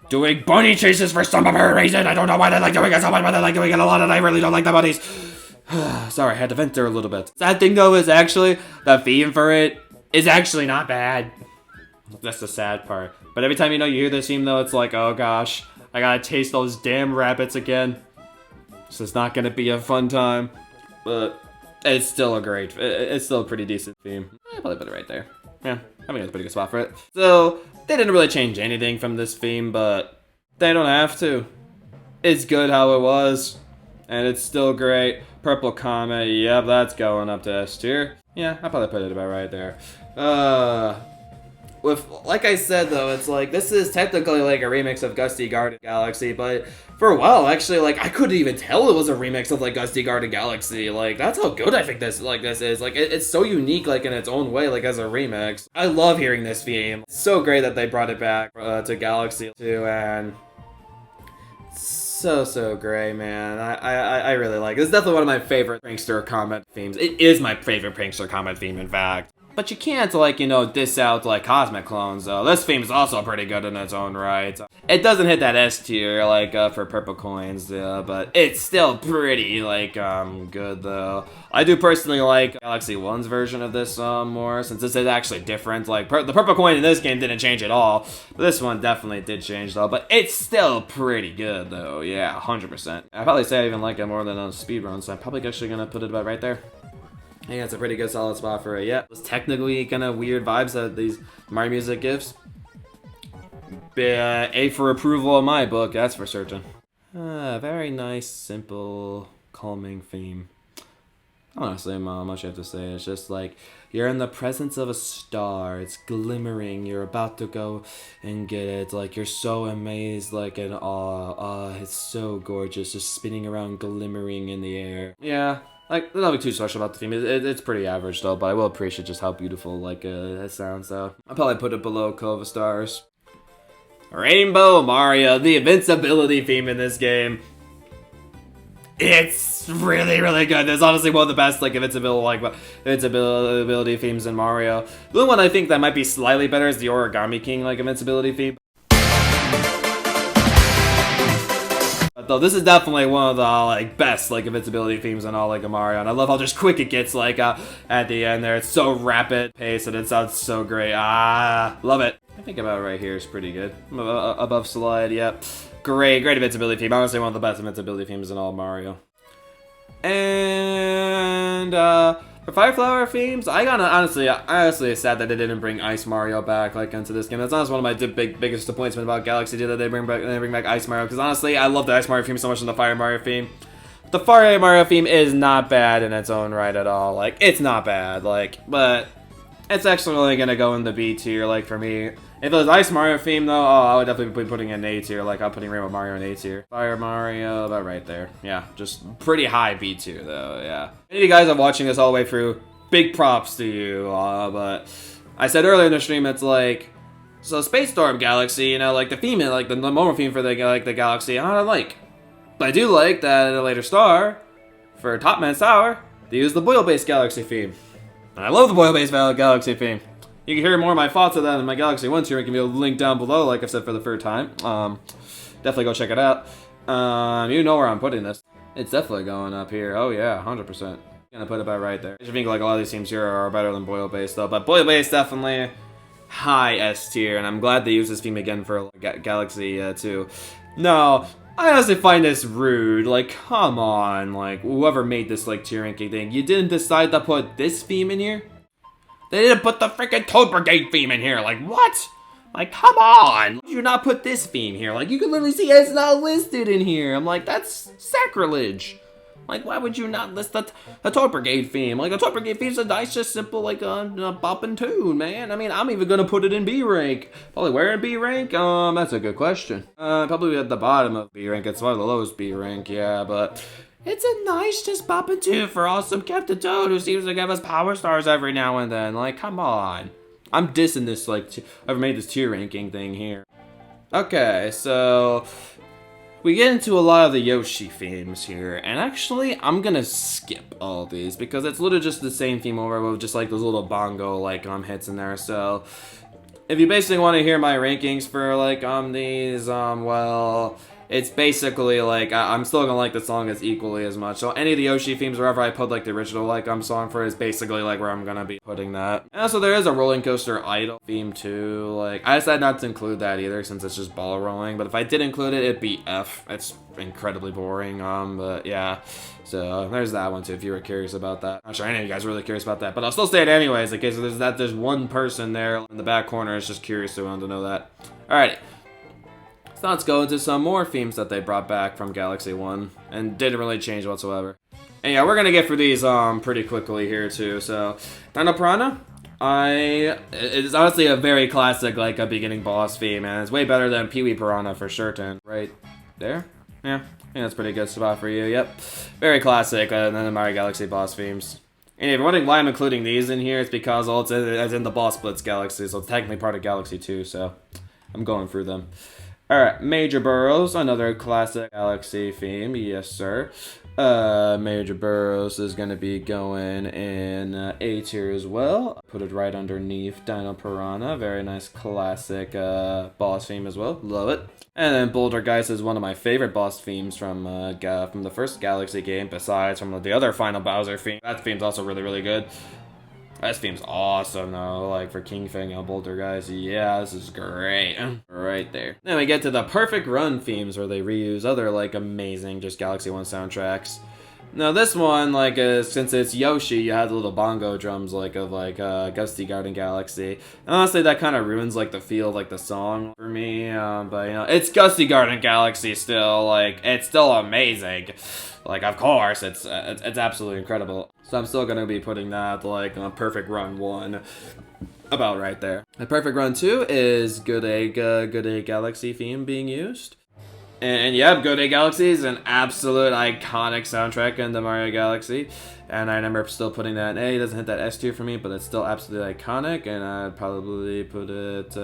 doing bunny chases for some reason. I don't know why they like doing it so much, but they like doing it a lot, and I really don't like the bunnies. Sorry, I had to vent there a little bit. Sad thing though is actually, the theme for it is actually not bad. That's the sad part. But every time you hear this theme though, it's like, oh gosh, I gotta taste those damn rabbits again. So it's not gonna be a fun time. But it's still it's still a pretty decent theme. I'll probably put it right there. Yeah, I think that's a pretty good spot for it. So, they didn't really change anything from this theme, but they don't have to. It's good how it was, and it's still great. Purple Comet, yep, that's going up to S tier. Yeah, I'll probably put it about right there. Like I said though, it's like, this is technically like a remix of Gusty Garden Galaxy, but for a while, actually, like, I couldn't even tell it was a remix of, like, Gusty Garden Galaxy. Like, that's how good I think this is. Like, it's so unique, like, in its own way, like, as a remix. I love hearing this theme. It's so great that they brought it back to Galaxy 2, and so great, man. I really like it. It's definitely one of my favorite Prankster Comet themes. It is my favorite Prankster Comet theme, in fact. But you can't, like, you know, diss out, like, Cosmic Clones, though. This theme is also pretty good in its own right. It doesn't hit that S tier, like, for Purple Coins, but it's still pretty, like, good, though. I do personally like Galaxy 1's version of this more, since this is actually different. Like, the Purple Coin in this game didn't change at all. But this one definitely did change, though. But it's still pretty good, though. Yeah, 100%. I'd probably say I even like it more than on speedrun, so I'm probably actually gonna put it about right there. I think that's a pretty good solid spot for it. Yeah, it's technically kind of weird vibes that these Mario music gives. A for approval in my book, that's for certain. Very nice, simple, calming theme. Honestly, not much I have to say. It's just like, you're in the presence of a star. It's glimmering. You're about to go and get it. Like, you're so amazed, like, in awe. It's so gorgeous. Just spinning around, glimmering in the air. Yeah. Like, there's nothing too special about the theme. It's pretty average, though, but I will appreciate just how beautiful, like, it sounds, though. I'll probably put it below Cove of Stars. Rainbow Mario, the invincibility theme in this game. It's really, really good. It's honestly one of the best like invincibility themes in Mario. The only one I think that might be slightly better is the Origami King like invincibility theme. Though this is definitely one of the like best like invincibility themes in all like Mario, and I love how just quick it gets like at the end there. It's so rapid pace and it sounds so great. Love it. I think about right here is pretty good. Above slide, yep. Great invincibility theme. Honestly, one of the best invincibility themes in all Mario. And for Fire Flower themes, I got honestly sad that they didn't bring Ice Mario back like into this game. That's honestly one of my biggest disappointments about Galaxy 2 that they bring back Ice Mario, because honestly I love the Ice Mario theme so much than the Fire Mario theme. The Fire Mario theme is not bad in its own right at all. Like it's not bad, like, but it's actually only gonna go in the B tier like for me. If it was Ice Mario theme though, I would definitely be putting it in A tier. Like I'm putting Rainbow Mario in A tier. Fire Mario, about right there. Yeah, just pretty high B tier though. Yeah. If any of you guys are watching this all the way through, big props to you. But I said earlier in the stream, it's like, so Space Storm Galaxy, you know, like the theme, like the normal theme for the Galaxy, I don't like. But I do like that in a later star, for Top Man's Tower, they use the Boil-based Galaxy theme. And I love the Boil-based Galaxy theme. You can hear more of my thoughts of that in my Galaxy 1 tier. I can be able to link down below, like I've said for the third time. Definitely go check it out. You know where I'm putting this. It's definitely going up here. Oh yeah, 100%. Gonna put it about right there. I think like a lot of these teams here are better than Boil-based though, but Boil-based definitely high S tier, and I'm glad they use this theme again for Galaxy 2. No, I honestly find this rude. Like, come on, like whoever made this like tier ranking thing, you didn't decide to put this theme in here? They didn't put the freaking Toad Brigade theme in here. Like, what? Like, come on. Why did you not put this theme here? Like, you can literally see it's not listed in here. I'm like, that's sacrilege. Like, why would you not list the Toad Brigade theme? Like, the Toad Brigade theme's a nice, just simple, like, bopping tune, man. I mean, I'm even gonna put it in B rank. Probably where in B rank? That's a good question. Probably at the bottom of B rank. It's one of the lowest B rank, yeah, but it's a nice, just bopping tune for awesome Captain Toad, who seems to give us power stars every now and then. Like, come on. I'm dissing this, like, I've made this tier ranking thing here. Okay, so we get into a lot of the Yoshi themes here, and actually, I'm gonna skip all these, because it's literally just the same theme over with just, like, those little bongo, like, hits in there, so if you basically want to hear my rankings for, like, these, well, it's basically, like, I'm still gonna like the song as equally as much. So any of the Yoshi themes, wherever I put, like, the original, like, song for it is basically, like, where I'm gonna be putting that. And also, there is a Rolling Coaster Idol theme, too. Like, I decided not to include that either, since it's just ball rolling. But if I did include it, it'd be F. It's incredibly boring, but yeah. So, there's that one, too, if you were curious about that. I'm sure any of you guys are really curious about that. But I'll still say it anyways, in case there's one person there in the back corner is just curious to want to know that. Alrighty. So let's go into some more themes that they brought back from Galaxy 1 and didn't really change whatsoever. And yeah, we're gonna get through these pretty quickly here too. So Dino Piranha, it's honestly a very classic like a beginning boss theme, and it's way better than Peewee Piranha for certain. Right there? Yeah, I think that's a pretty good spot for you. Yep, very classic than the Mario Galaxy boss themes. And if you're wondering why I'm including these in here, it's because it's in the Boss Blitz Galaxy, so it's technically part of Galaxy 2, so I'm going through them. Alright, Major Burrows, another classic Galaxy theme, yes sir. Major Burrows is going to be going in A tier as well. Put it right underneath Dino Piranha, very nice classic boss theme as well, love it. And then Bouldergeist is one of my favorite boss themes from the first Galaxy game, besides from the other Final Bowser theme. That theme's also really, really good. That theme's awesome though, like for King Fang and Bouldergeist, yeah, this is great. Right there. Then we get to the Perfect Run themes where they reuse other like amazing just Galaxy 1 soundtracks. Now this one, like, since it's Yoshi, you have the little bongo drums, like, of, like, Gusty Garden Galaxy. And honestly, that kind of ruins, like, the feel of, like, the song for me, but, you know, it's Gusty Garden Galaxy still, like, it's still amazing. Like, of course, it's absolutely incredible. So I'm still gonna be putting that, like, on Perfect Run 1 about right there. And Perfect Run 2 is Good Egg Galaxy theme being used. And yep, Good Day Galaxy is an absolute iconic soundtrack in the Mario Galaxy. And I remember still putting that in A. It doesn't hit that S tier for me, but it's still absolutely iconic. And I'd probably put it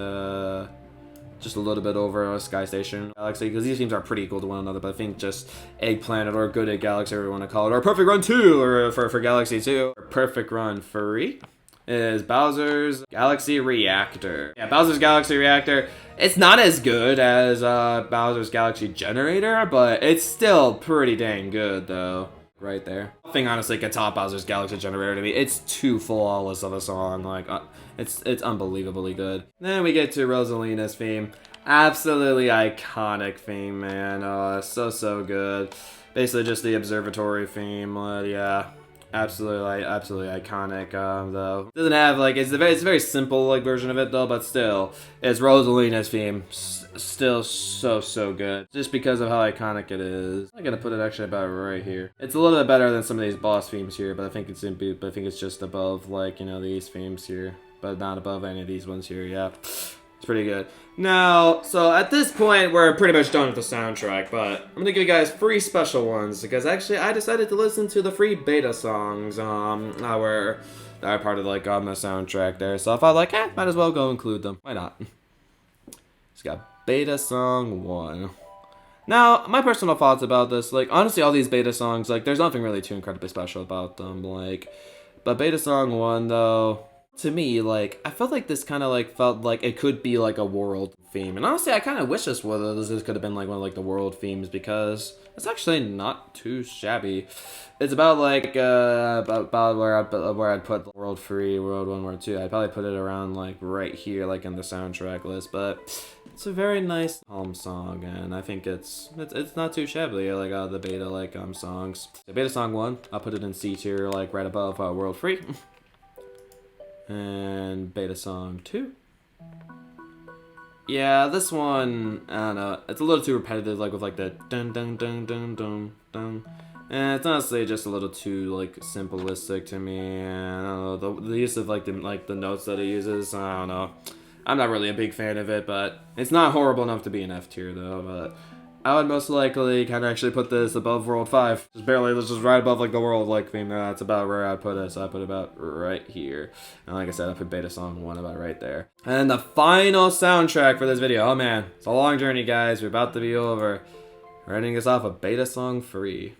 just a little bit over Sky Station Galaxy, because these teams are pretty equal to one another, but I think just Egg Planet or Good Egg Galaxy, whatever you want to call it, or Perfect Run 2 or for Galaxy 2, or Perfect Run 3 is Bowser's Galaxy Reactor. Yeah, Bowser's Galaxy Reactor, it's not as good as Bowser's Galaxy Generator, but it's still pretty dang good though. Right there. Nothing honestly can top Bowser's Galaxy Generator to me. It's too flawless of a song. Like, it's unbelievably good. Then we get to Rosalina's theme. Absolutely iconic theme, man. So good. Basically just the observatory theme. Yeah. Absolutely iconic, though. Doesn't have, like, it's a very simple, like, version of it, though, but still, it's Rosalina's theme. Still so good. Just because of how iconic it is. I'm gonna put it actually about right here. It's a little bit better than some of these boss themes here, but I think it's just above, like, you know, these themes here. But not above any of these ones here, yeah. It's pretty good. Now, so at this point, we're pretty much done with the soundtrack, but I'm gonna give you guys 3 special ones, because actually I decided to listen to the 3 beta songs, that are part of, like, on the soundtrack there, so I thought, like, might as well go include them. Why not? It's got Beta Song 1. Now, my personal thoughts about this, like, honestly, all these beta songs, like, there's nothing really too incredibly special about them, like, but Beta Song 1, though, to me, like, I felt like this kind of, like, felt like it could be, like, a world theme. And honestly, I kind of wish this could have been, like, one of, like, the world themes, because it's actually not too shabby. It's about, like, about where I'd put World 3, World 1, World 2. I'd probably put it around, like, right here, like, in the soundtrack list, but it's a very nice, calm song, and I think it's not too shabby, like, the beta, like, songs. So Beta Song 1, I'll put it in C tier, like, right above World 3. And Beta Song 2. Yeah, this one, I don't know, it's a little too repetitive, like with like the dun dun dun dun dun dun. And it's honestly just a little too like simplistic to me. And I don't know, the use of like the notes that it uses, I don't know. I'm not really a big fan of it, but it's not horrible enough to be an F tier though, but I would most likely kind of actually put this above World 5. Just right above, like, the World, like, theme. That's about where I'd put it, so I put it about right here. And like I said, I put Beta Song 1 about right there. And the final soundtrack for this video. Oh, man. It's a long journey, guys. We're about to be over. We're ending this off with Beta Song 3.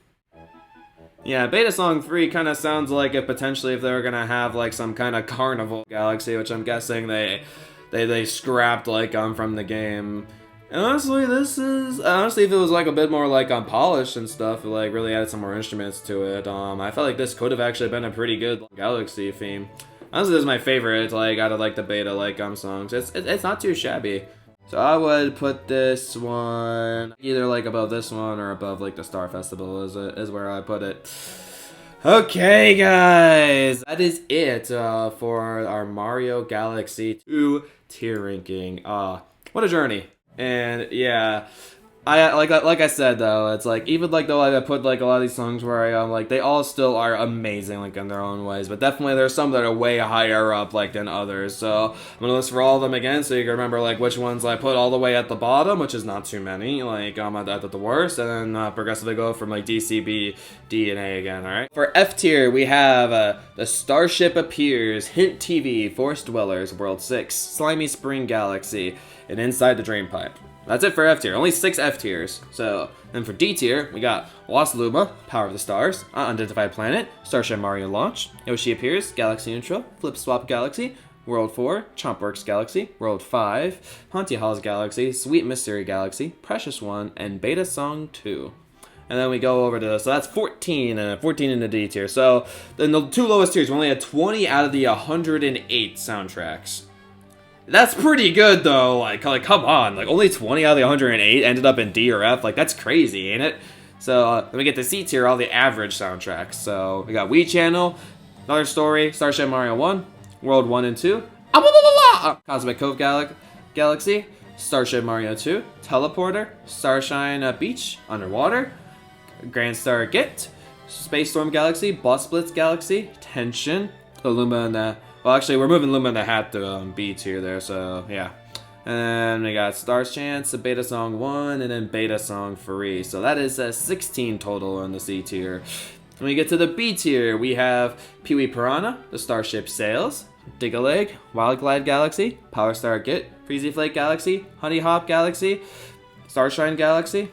Yeah, Beta Song 3 kind of sounds like if potentially if they were going to have, like, some kind of carnival galaxy, which I'm guessing they scrapped, like, from the game. And honestly, if it was like a bit more like polished and stuff, it like really added some more instruments to it. I felt like this could have actually been a pretty good Galaxy theme. Honestly, this is my favorite, like, out of like the beta like songs. It's not too shabby. So I would put this one either like above this one or above like the Star Festival is where I put it. Okay, guys, that is it for our Mario Galaxy 2 tier ranking. What a journey. And yeah, I like I said though, it's like even like though I put like a lot of these songs where I like they all still are amazing like in their own ways, but definitely there's some that are way higher up like than others. So I'm gonna list for all of them again so you can remember like which ones I put all the way at the bottom, which is not too many, like at the worst, and then progressively go from like D, C, B, D, and A again. All right. For F tier we have the Starship Appears, Hint TV, Forest Dwellers, World 6, Slimy Spring Galaxy, and Inside the Drain Pipe. That's it for F tier. Only 6 F tiers. So, then for D tier, we got Lost Luma, Power of the Stars, Unidentified Planet, Starship Mario Launch, Yoshi Appears, Galaxy Intro, Flip Swap Galaxy, World 4, Chompworks Galaxy, World 5, Haunty Galaxy, Sweet Mystery Galaxy, Precious One, and Beta Song 2. And then we go over to, so that's 14 in the D tier. So, then the 2 lowest tiers, we only had 20 out of the 108 soundtracks. That's pretty good though, like come on, like only 20 out of the 108 ended up in D or F, like that's crazy, ain't it? So then we get to C tier, all the average soundtracks. So we got Wii Channel, Another Story, Starship Mario 1, World 1 and 2, Cosmic Cove Galaxy, Starship Mario 2, Teleporter, Starshine Beach, Underwater, Grand Star Get, Space Storm Galaxy, Boss Blitz Galaxy, Tension, the Luma and the... Well, actually, we're moving Luma and the Hat to B tier there, so yeah. And then we got Star's Chance, Beta Song 1, and then Beta Song 3. So that is 16 total in the C tier. When we get to the B tier, we have Peewee Piranha, the Starship Sails, Digga-Leg, Wild Glide Galaxy, Power Star Git, Freezy Flake Galaxy, Honeyhop Galaxy, Starshine Galaxy,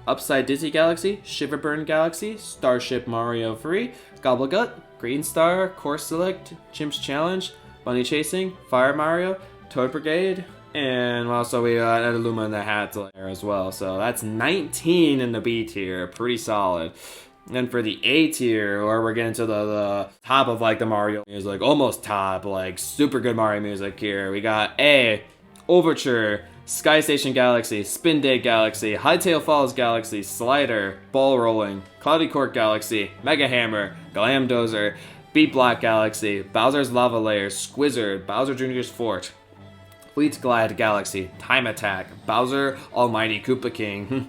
Upside Dizzy Galaxy, Shiverburn Galaxy, Starship Mario Free, Gobblegut, Green Star, Course Select, Chimp's Challenge, Bunny Chasing, Fire Mario, Toad Brigade, and also we added Luma in the hat there as well. So that's 19 in the B tier, pretty solid. And then for the A tier, where we're getting to the top of like the Mario music, almost top, like super good Mario music here. We got A, Overture, Sky Station Galaxy, Spin Day Galaxy, Hightail Falls Galaxy, Slider, Ball Rolling, Cloudy Court Galaxy, Megahammer, Glamdozer, Beat Block Galaxy, Bowser's Lava Lair, Squizzard, Bowser Jr.'s Fort, Fleet Glide Galaxy, Time Attack, Bowser Almighty Koopa King,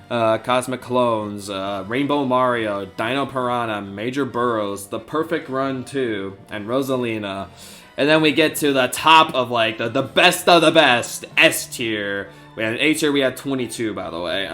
Cosmic Clones, Rainbow Mario, Dino Piranha, Major Burrows, The Perfect Run 2, and Rosalina. And then we get to the top of like the best of the best, S tier. We had an A tier, we had 22 by the way.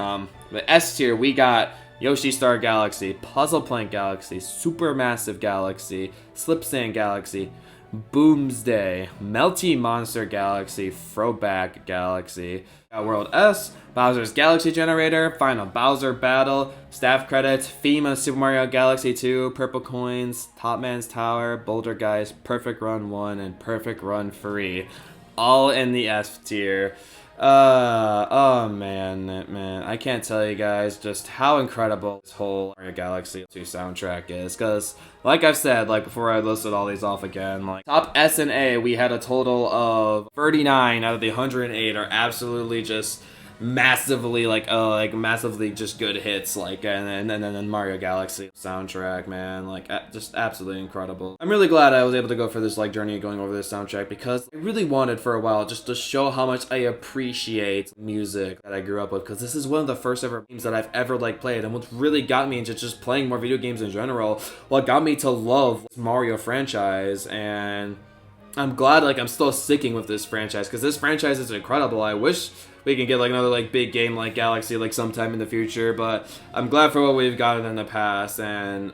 The S tier, we got Yoshi Star Galaxy, Puzzle Plank Galaxy, Supermassive Galaxy, Slipsand Galaxy, Boomsday, Melty Monster Galaxy, Throwback Galaxy. World S, Bowser's Galaxy Generator, Final Bowser Battle, Staff Credits, FEMA Super Mario Galaxy 2, Purple Coins, Top Man's Tower, Boulder Guys, Perfect Run 1, and Perfect Run 3. All in the F tier. Oh man, I can't tell you guys just how incredible this whole Mario Galaxy 2 soundtrack is, because like I've said, like before I listed all these off again, like top S and A, we had a total of 39 out of the 108 are absolutely just massively massively just good hits, like, and then Mario Galaxy soundtrack, man, like just absolutely incredible. I'm really glad I was able to go for this like journey going over this soundtrack, because I really wanted for a while just to show how much I appreciate music that I grew up with, because this is one of the first ever games that I've ever like played, and what really got me into just playing more video games in general, what got me to love this Mario franchise. And I'm glad like I'm still sticking with this franchise, because this franchise is incredible. I wish we can get like another like big game like Galaxy like sometime in the future, but I'm glad for what we've gotten in the past, and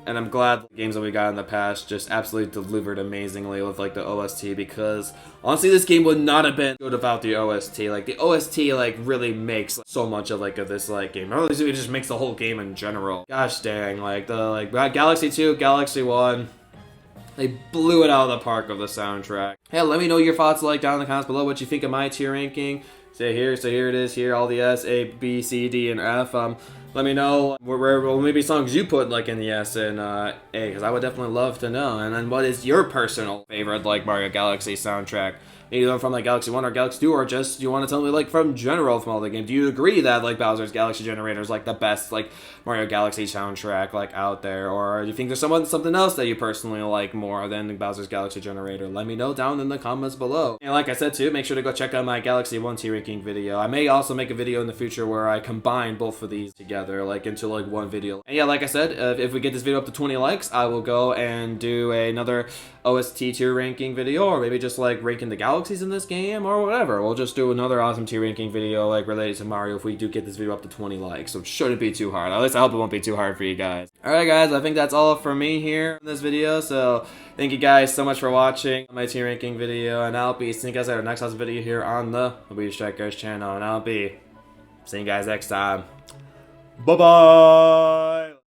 I'm glad the games that we got in the past just absolutely delivered amazingly with like the OST, because honestly this game would not have been good without the OST. Like the OST like really makes like, so much of like of this like game. Or at least it just makes the whole game in general. Gosh dang, like the like Galaxy 2, Galaxy 1, they blew it out of the park of the soundtrack. Hey, let me know your thoughts like down in the comments below, what you think of my tier ranking. So here it is, here all the S, A, B, C, D, and F. Let me know where maybe songs you put like in the S and A, because I would definitely love to know. And then what is your personal favorite like Mario Galaxy soundtrack? Either from like Galaxy 1 or Galaxy 2, or just you want to tell me like from general from all the games. Do you agree that like Bowser's Galaxy Generator is like the best like Mario Galaxy soundtrack like out there, or do you think there's something else that you personally like more than Bowser's Galaxy Generator? Let me know down in the comments below. And like I said too, make sure to go check out my Galaxy 1 tier ranking video. I may also make a video in the future where I combine both of these together like into like one video. And yeah, like I said, if we get this video up to 20 likes, I will go and do another OST tier ranking video, or maybe just like ranking the galaxies in this game or whatever. We'll just do another awesome tier ranking video like related to Mario if we do get this video up to 20 likes. So it shouldn't be too hard. At least I hope it won't be too hard for you guys. Alright guys, I think that's all for me here in this video. So thank you guys so much for watching my tier ranking video, and I'll be seeing you guys at our next awesome video here on the Wii Strikers channel, and I'll be seeing you guys next time. Bye bye.